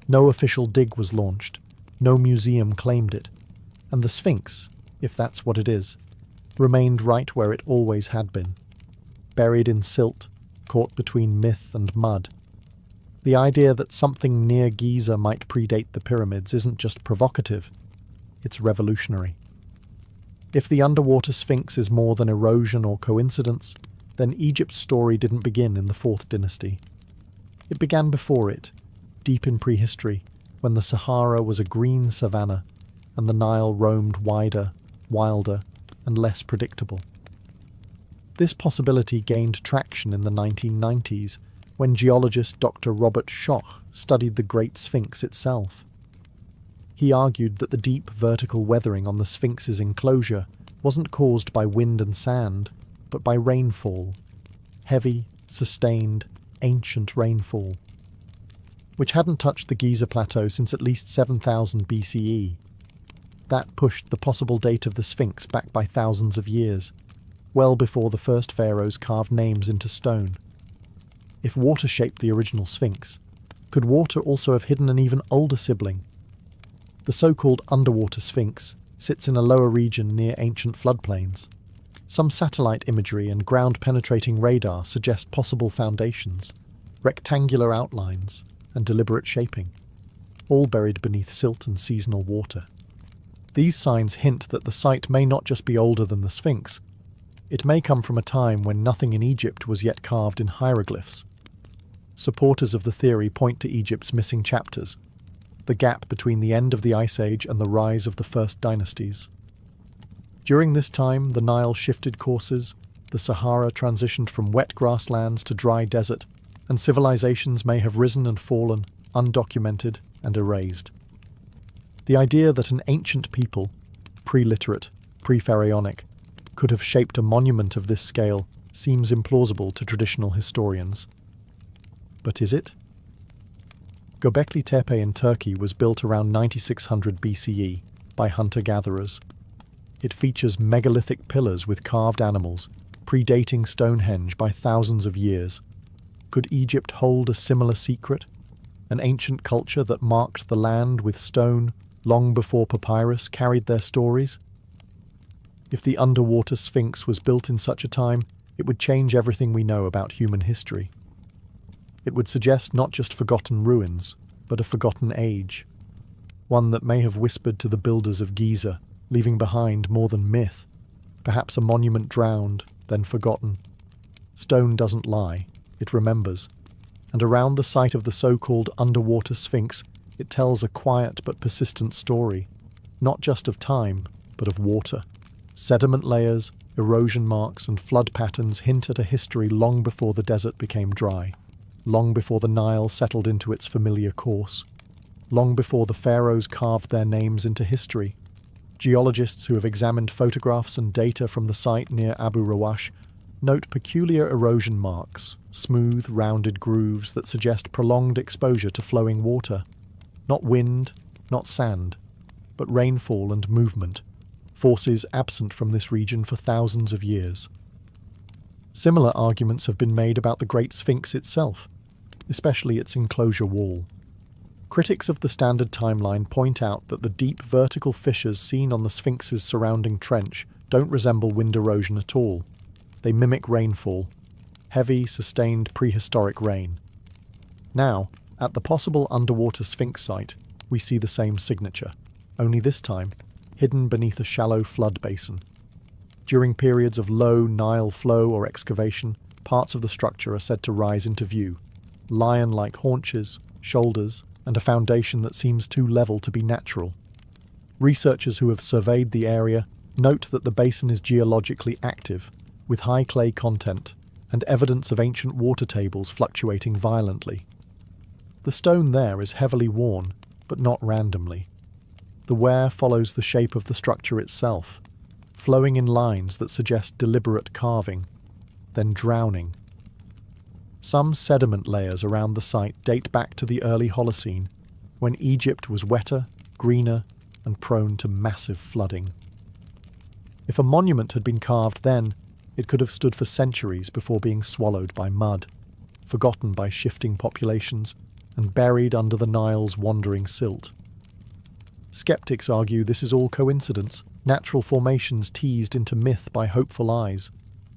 No official dig was launched, no museum claimed it, and the Sphinx, if that's what it is, remained right where it always had been, buried in silt, caught between myth and mud. The idea that something near Giza might predate the pyramids isn't just provocative, it's revolutionary. If the underwater Sphinx is more than erosion or coincidence, then Egypt's story didn't begin in the 4th dynasty. It began before it, deep in prehistory, when the Sahara was a green savanna and the Nile roamed wider, wilder, and less predictable. This possibility gained traction in the 1990s when geologist Dr. Robert Schoch studied the Great Sphinx itself. He argued that the deep vertical weathering on the Sphinx's enclosure wasn't caused by wind and sand, but by rainfall, heavy, sustained, ancient rainfall, which hadn't touched the Giza Plateau since at least 7000 BCE. That pushed the possible date of the Sphinx back by thousands of years, well before the first pharaohs carved names into stone. If water shaped the original Sphinx, could water also have hidden an even older sibling? The so-called underwater Sphinx sits in a lower region near ancient floodplains. Some satellite imagery and ground-penetrating radar suggest possible foundations, rectangular outlines, and deliberate shaping, all buried beneath silt and seasonal water. These signs hint that the site may not just be older than the Sphinx, it may come from a time when nothing in Egypt was yet carved in hieroglyphs. Supporters of the theory point to Egypt's missing chapters, the gap between the end of the Ice Age and the rise of the first dynasties. During this time, the Nile shifted courses, the Sahara transitioned from wet grasslands to dry desert, and civilizations may have risen and fallen, undocumented and erased. The idea that an ancient people, pre-literate, pre-pharaonic, could have shaped a monument of this scale seems implausible to traditional historians. But is it? Göbekli Tepe in Turkey was built around 9600 BCE by hunter-gatherers. It features megalithic pillars with carved animals, predating Stonehenge by thousands of years. Could Egypt hold a similar secret? An ancient culture that marked the land with stone long before papyrus carried their stories? If the underwater Sphinx was built in such a time, it would change everything we know about human history. It would suggest not just forgotten ruins, but a forgotten age. One that may have whispered to the builders of Giza, leaving behind more than myth, perhaps a monument drowned, then forgotten. Stone doesn't lie, it remembers. And around the site of the so-called underwater Sphinx, it tells a quiet but persistent story, not just of time, but of water. Sediment layers, erosion marks, and flood patterns hint at a history long before the desert became dry, long before the Nile settled into its familiar course, long before the pharaohs carved their names into history. Geologists who have examined photographs and data from the site near Abu Rawash note peculiar erosion marks, smooth, rounded grooves that suggest prolonged exposure to flowing water. Not wind, not sand, but rainfall and movement, forces absent from this region for thousands of years. Similar arguments have been made about the Great Sphinx itself, especially its enclosure wall. Critics of the standard timeline point out that the deep vertical fissures seen on the Sphinx's surrounding trench don't resemble wind erosion at all. They mimic rainfall, heavy, sustained prehistoric rain. Now, at the possible underwater Sphinx site, we see the same signature, only this time hidden beneath a shallow flood basin. During periods of low Nile flow or excavation, parts of the structure are said to rise into view, lion-like haunches, shoulders, and a foundation that seems too level to be natural. Researchers who have surveyed the area note that the basin is geologically active, with high clay content and evidence of ancient water tables fluctuating violently. The stone there is heavily worn, but not randomly. The wear follows the shape of the structure itself, flowing in lines that suggest deliberate carving, then drowning. Some sediment layers around the site date back to the early Holocene, when Egypt was wetter, greener, and prone to massive flooding. If a monument had been carved then, it could have stood for centuries before being swallowed by mud, forgotten by shifting populations, and buried under the Nile's wandering silt. Skeptics argue this is all coincidence, natural formations teased into myth by hopeful eyes.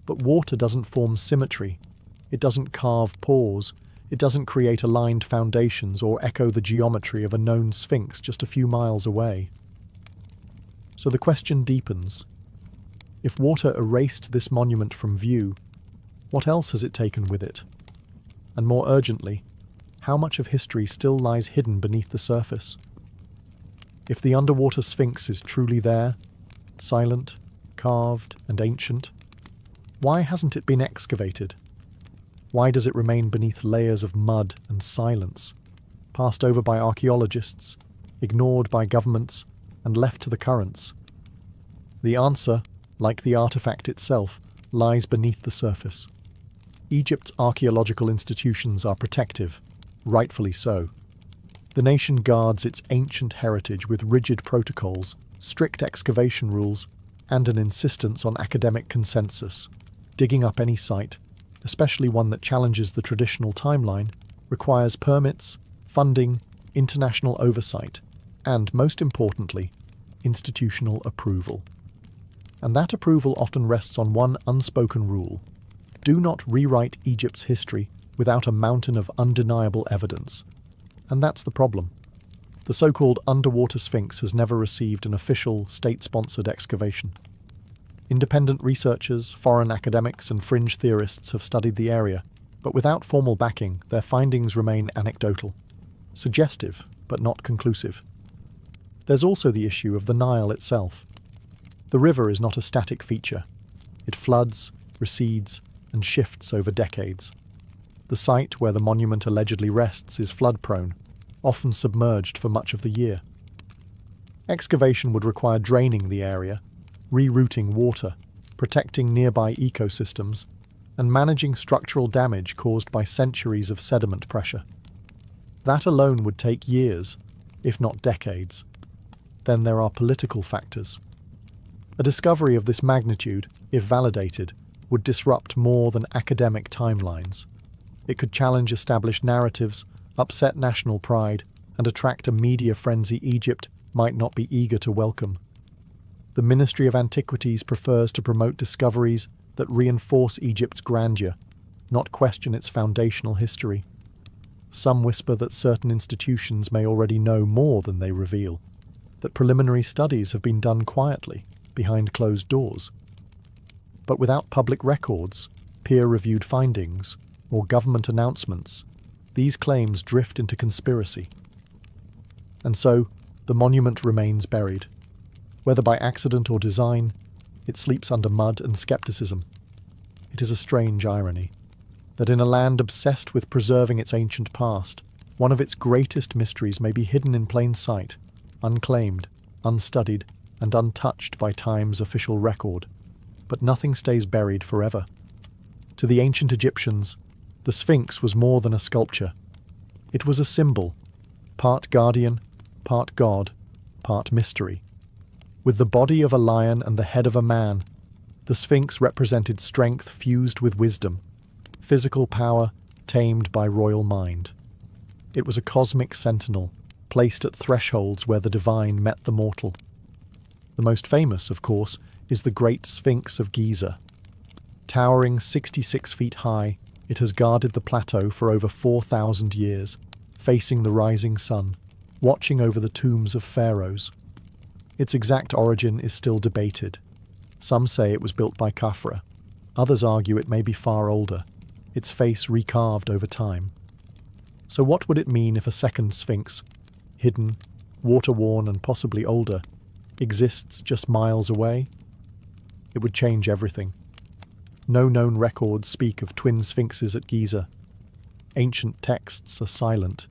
But water doesn't form symmetry. It doesn't carve pores. It doesn't create aligned foundations or echo the geometry of a known sphinx just a few miles away. So the question deepens. If water erased this monument from view, what else has it taken with it? And more urgently, how much of history still lies hidden beneath the surface? If the underwater sphinx is truly there, silent, carved, and ancient, why hasn't it been excavated? Why does it remain beneath layers of mud and silence, passed over by archaeologists, ignored by governments, and left to the currents? The answer, like the artifact itself, lies beneath the surface. Egypt's archaeological institutions are protective, rightfully so. The nation guards its ancient heritage with rigid protocols, strict excavation rules, and an insistence on academic consensus. Digging up any site, especially one that challenges the traditional timeline, requires permits, funding, international oversight, and, most importantly, institutional approval. And that approval often rests on one unspoken rule: do not rewrite Egypt's history without a mountain of undeniable evidence. And that's the problem. The so-called underwater Sphinx has never received an official, state-sponsored excavation. Independent researchers, foreign academics, and fringe theorists have studied the area, but without formal backing, their findings remain anecdotal, suggestive, but not conclusive. There's also the issue of the Nile itself. The river is not a static feature. It floods, recedes, and shifts over decades. The site where the monument allegedly rests is flood-prone, often submerged for much of the year. Excavation would require draining the area, rerouting water, protecting nearby ecosystems, and managing structural damage caused by centuries of sediment pressure. That alone would take years, if not decades. Then there are political factors. A discovery of this magnitude, if validated, would disrupt more than academic timelines. It could challenge established narratives, upset national pride, and attract a media frenzy Egypt might not be eager to welcome. The Ministry of Antiquities prefers to promote discoveries that reinforce Egypt's grandeur, not question its foundational history. Some whisper that certain institutions may already know more than they reveal, that preliminary studies have been done quietly, behind closed doors. But without public records, peer-reviewed findings, or government announcements, these claims drift into conspiracy. And so, the monument remains buried. Whether by accident or design, it sleeps under mud and skepticism. It is a strange irony that in a land obsessed with preserving its ancient past, one of its greatest mysteries may be hidden in plain sight, unclaimed, unstudied, and untouched by time's official record. But nothing stays buried forever. To the ancient Egyptians, the Sphinx was more than a sculpture. It was a symbol, part guardian, part god, part mystery. With the body of a lion and the head of a man, The Sphinx represented strength fused with wisdom, physical power tamed by royal mind. It was a cosmic sentinel, placed at thresholds where the divine met the mortal. The most famous, of course, is the Great Sphinx of Giza. Towering 66 feet high, it has guarded the plateau for over 4,000 years, facing the rising sun, watching over the tombs of pharaohs. Its exact origin is still debated. Some say it was built by Khafra. Others argue it may be far older, its face recarved over time. So what would it mean if a second Sphinx, hidden, water-worn and possibly older, exists just miles away? It would change everything. No known records speak of twin sphinxes at Giza. Ancient texts are silent.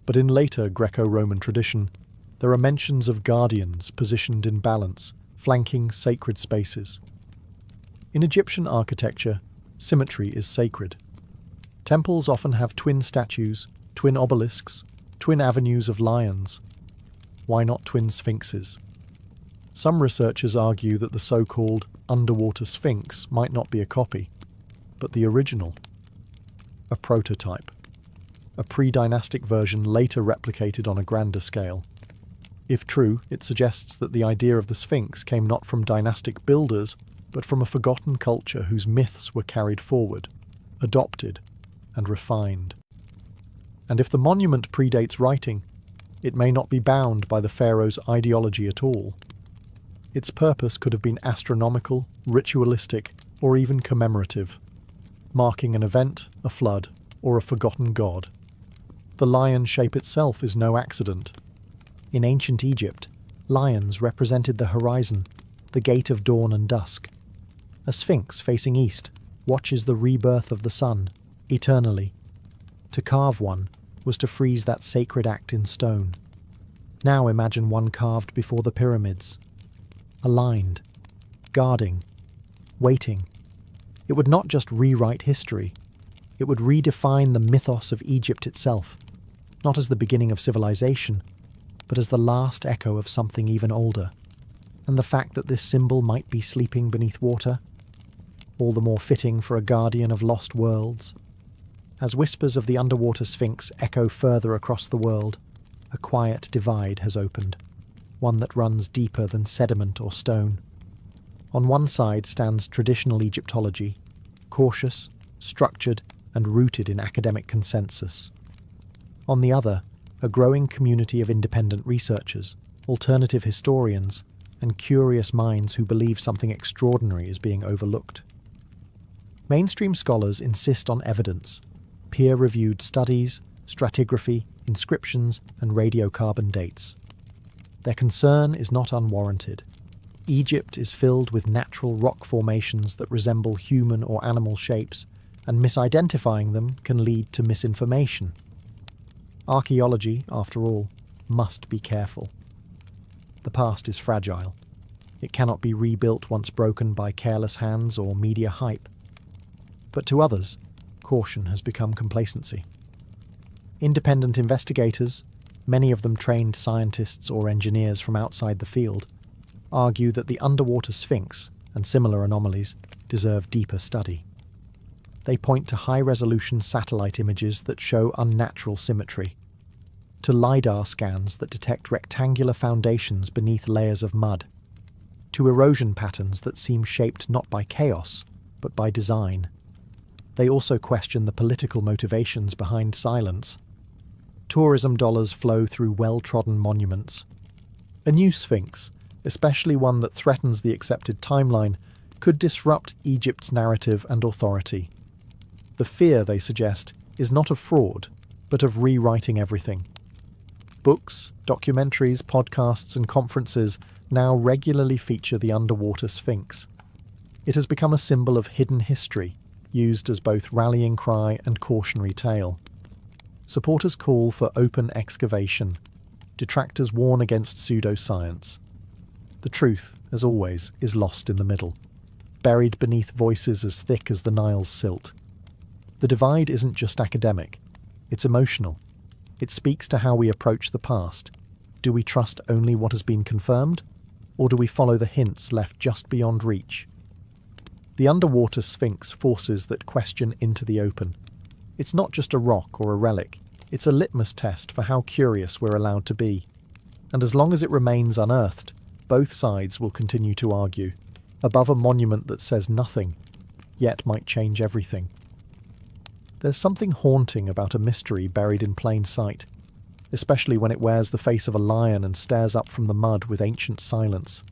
But in later Greco-Roman tradition, there are mentions of guardians positioned in balance, flanking sacred spaces. In Egyptian architecture, symmetry is sacred. Temples often have twin statues, twin obelisks, twin avenues of lions. Why not twin sphinxes? Some researchers argue that the so-called underwater sphinx might not be a copy, but the original. A prototype. A pre-dynastic version later replicated on a grander scale. If true, it suggests that the idea of the Sphinx came not from dynastic builders, but from a forgotten culture whose myths were carried forward, adopted, and refined. And if the monument predates writing, it may not be bound by the pharaoh's ideology at all. Its purpose could have been astronomical, ritualistic, or even commemorative, marking an event, a flood, or a forgotten god. The lion shape itself is no accident. In ancient Egypt, lions represented the horizon, the gate of dawn and dusk. A sphinx facing east watches the rebirth of the sun, eternally. To carve one was to freeze that sacred act in stone. Now imagine one carved before the pyramids. Aligned, guarding, waiting. It would not just rewrite history, it would redefine the mythos of Egypt itself, not as the beginning of civilization, but as the last echo of something even older. And the fact that this symbol might be sleeping beneath water, all the more fitting for a guardian of lost worlds. As whispers of the underwater sphinx echo further across the world, a quiet divide has opened, one that runs deeper than sediment or stone. On one side stands traditional Egyptology, cautious, structured, and rooted in academic consensus. On the other, a growing community of independent researchers, alternative historians, and curious minds who believe something extraordinary is being overlooked. Mainstream scholars insist on evidence, peer-reviewed studies, stratigraphy, inscriptions, and radiocarbon dates. Their concern is not unwarranted. Egypt is filled with natural rock formations that resemble human or animal shapes, and misidentifying them can lead to misinformation. Archaeology, after all, must be careful. The past is fragile. It cannot be rebuilt once broken by careless hands or media hype. But to others, caution has become complacency. Independent investigators, many of them trained scientists or engineers from outside the field, argue that the underwater sphinx and similar anomalies deserve deeper study. They point to high-resolution satellite images that show unnatural symmetry, to LiDAR scans that detect rectangular foundations beneath layers of mud, to erosion patterns that seem shaped not by chaos, but by design. They also question the political motivations behind silence. Tourism dollars flow through well-trodden monuments. A new sphinx, especially one that threatens the accepted timeline, could disrupt Egypt's narrative and authority. The fear, they suggest, is not of fraud, but of rewriting everything. Books, documentaries, podcasts, and conferences now regularly feature the underwater sphinx. It has become a symbol of hidden history, used as both rallying cry and cautionary tale. Supporters call for open excavation. Detractors warn against pseudoscience. The truth, as always, is lost in the middle, buried beneath voices as thick as the Nile's silt. The divide isn't just academic, it's emotional. It speaks to how we approach the past. Do we trust only what has been confirmed, or do we follow the hints left just beyond reach? The underwater sphinx forces that question into the open. It's not just a rock or a relic, it's a litmus test for how curious we're allowed to be. And as long as it remains unearthed, both sides will continue to argue, above a monument that says nothing, yet might change everything. There's something haunting about a mystery buried in plain sight, especially when it wears the face of a lion and stares up from the mud with ancient silence.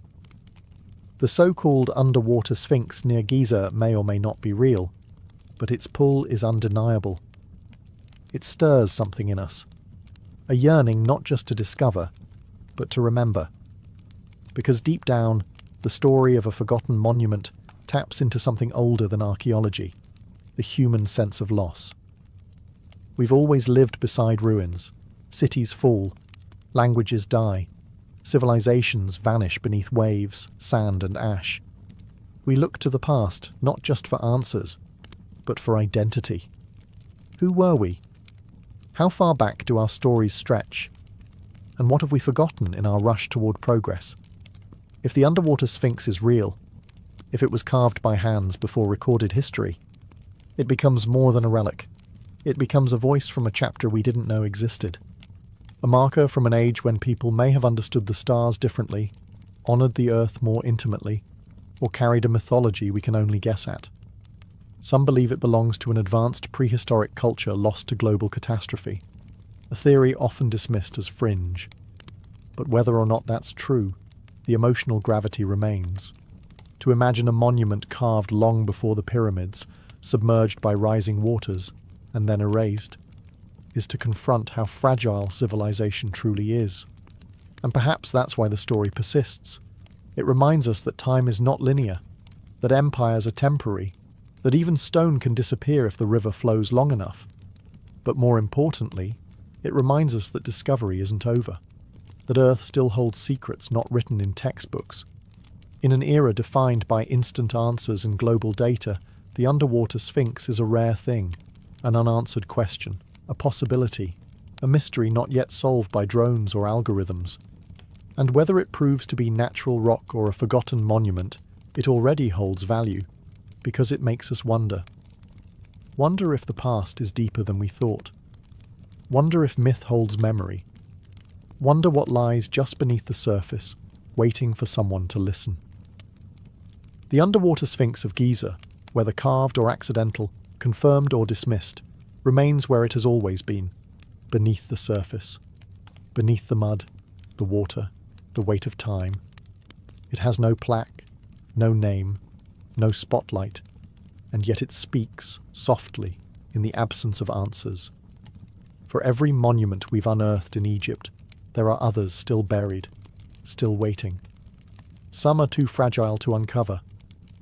The so-called underwater sphinx near Giza may or may not be real, but its pull is undeniable. It stirs something in us, a yearning not just to discover, but to remember. Because deep down, the story of a forgotten monument taps into something older than archaeology, the human sense of loss. We've always lived beside ruins. Cities fall, languages die, civilizations vanish beneath waves, sand and ash. We look to the past not just for answers, but for identity. Who were we? How far back do our stories stretch? And what have we forgotten in our rush toward progress? If the underwater sphinx is real, if it was carved by hands before recorded history, it becomes more than a relic. It becomes a voice from a chapter we didn't know existed. A marker from an age when people may have understood the stars differently, honoured the earth more intimately, or carried a mythology we can only guess at. Some believe it belongs to an advanced prehistoric culture lost to global catastrophe, a theory often dismissed as fringe. But whether or not that's true, the emotional gravity remains. To imagine a monument carved long before the pyramids, submerged by rising waters, and then erased, is to confront how fragile civilization truly is. And perhaps that's why the story persists. It reminds us that time is not linear, that empires are temporary, that even stone can disappear if the river flows long enough. But more importantly, it reminds us that discovery isn't over, that Earth still holds secrets not written in textbooks. In an era defined by instant answers and global data, the underwater sphinx is a rare thing, an unanswered question, a possibility, a mystery not yet solved by drones or algorithms. And whether it proves to be natural rock or a forgotten monument, it already holds value, because it makes us wonder. Wonder if the past is deeper than we thought. Wonder if myth holds memory. Wonder what lies just beneath the surface, waiting for someone to listen. The underwater sphinx of Giza, whether carved or accidental, confirmed or dismissed, remains where it has always been, beneath the surface, beneath the mud, the water, the weight of time. It has no plaque, no name, no spotlight, and yet it speaks softly in the absence of answers. For every monument we've unearthed in Egypt, there are others still buried, still waiting. Some are too fragile to uncover.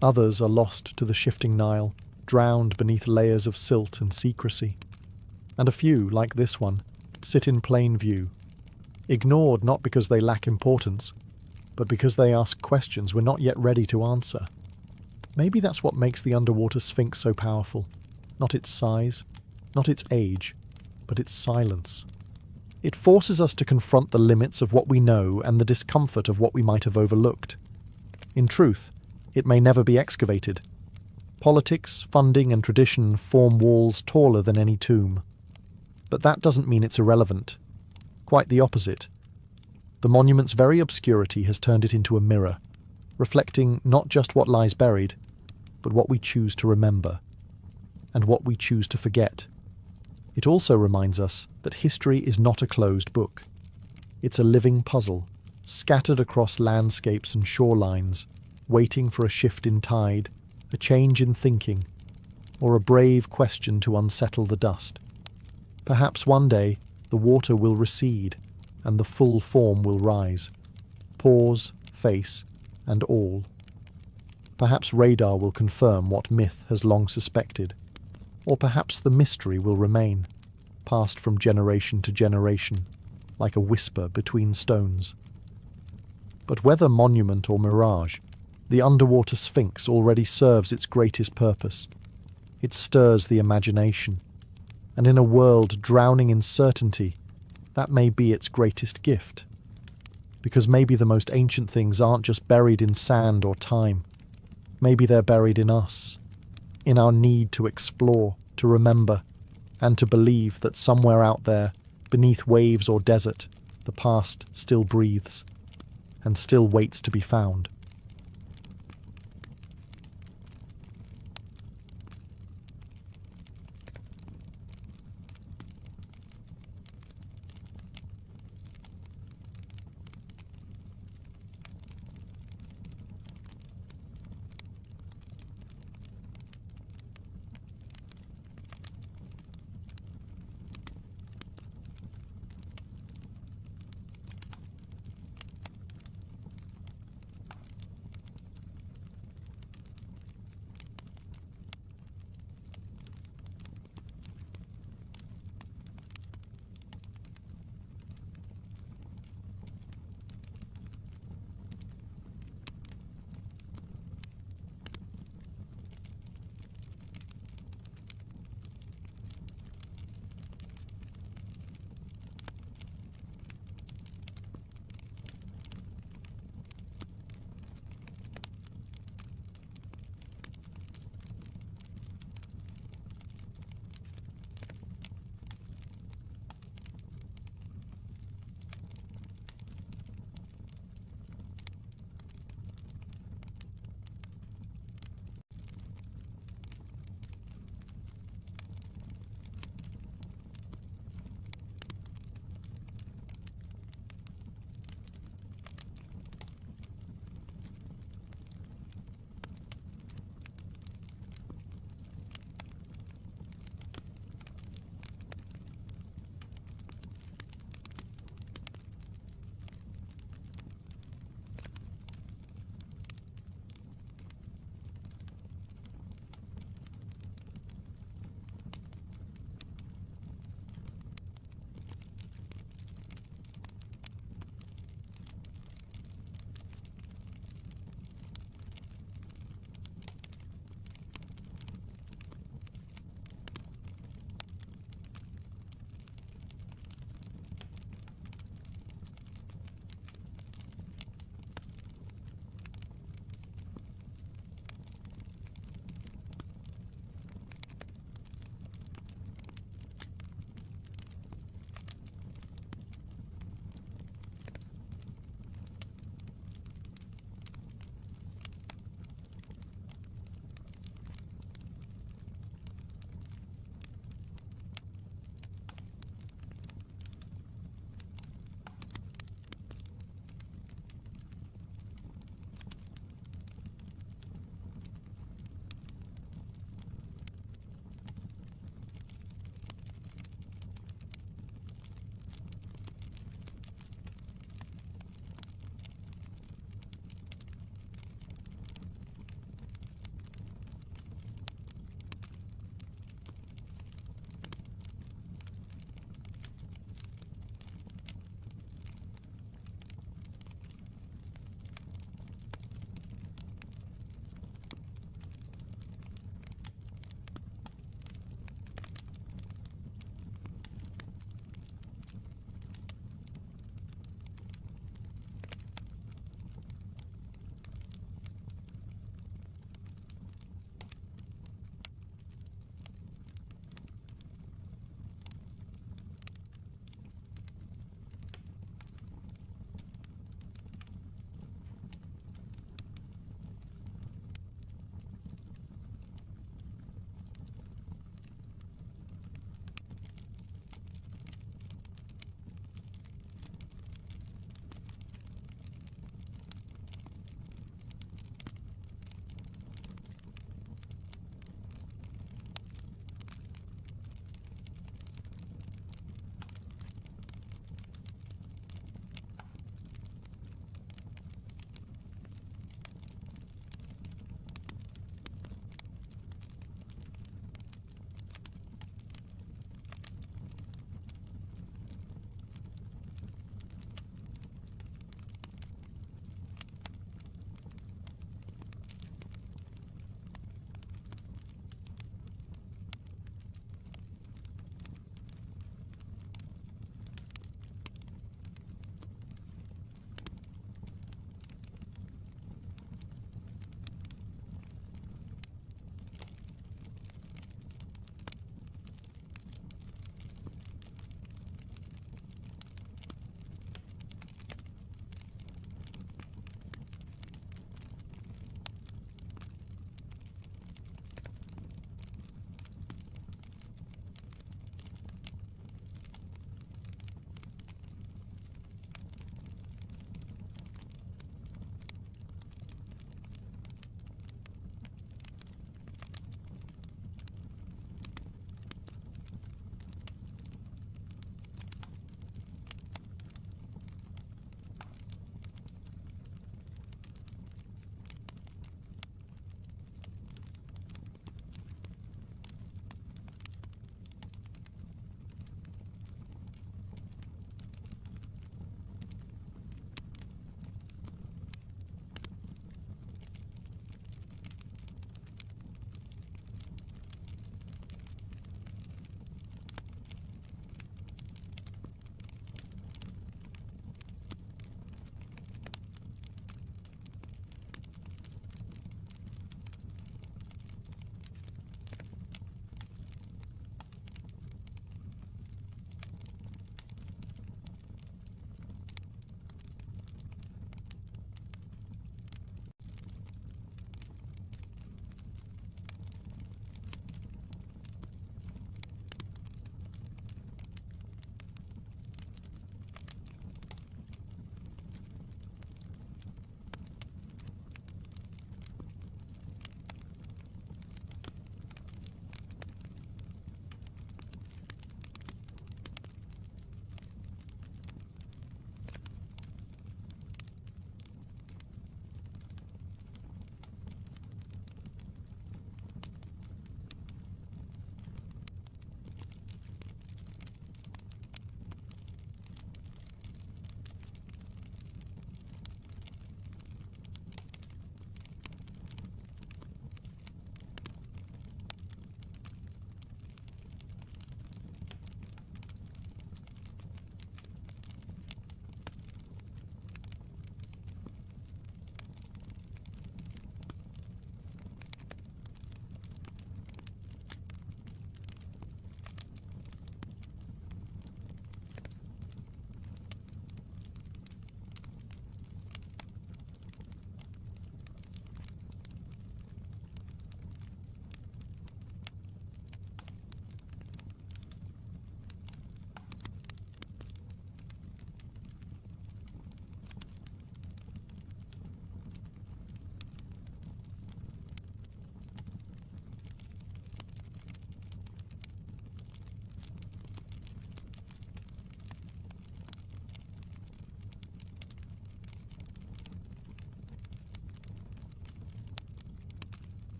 Others are lost to the shifting Nile, drowned beneath layers of silt and secrecy. And a few, like this one, sit in plain view, ignored not because they lack importance, but because they ask questions we're not yet ready to answer. Maybe that's what makes the underwater sphinx so powerful. Not its size, not its age, but its silence. It forces us to confront the limits of what we know and the discomfort of what we might have overlooked. In truth, it may never be excavated. Politics, funding, and tradition form walls taller than any tomb. But that doesn't mean it's irrelevant. Quite the opposite. The monument's very obscurity has turned it into a mirror, reflecting not just what lies buried, but what we choose to remember, and what we choose to forget. It also reminds us that history is not a closed book. It's a living puzzle, scattered across landscapes and shorelines, waiting for a shift in tide, a change in thinking, or a brave question to unsettle the dust. Perhaps one day the water will recede and the full form will rise, pause, face, and all. Perhaps radar will confirm what myth has long suspected, or perhaps the mystery will remain, passed from generation to generation, like a whisper between stones. But whether monument or mirage, the underwater sphinx already serves its greatest purpose. It stirs the imagination, and in a world drowning in certainty, that may be its greatest gift. Because maybe the most ancient things aren't just buried in sand or time. Maybe they're buried in us, in our need to explore, to remember, and to believe that somewhere out there, beneath waves or desert, the past still breathes and still waits to be found.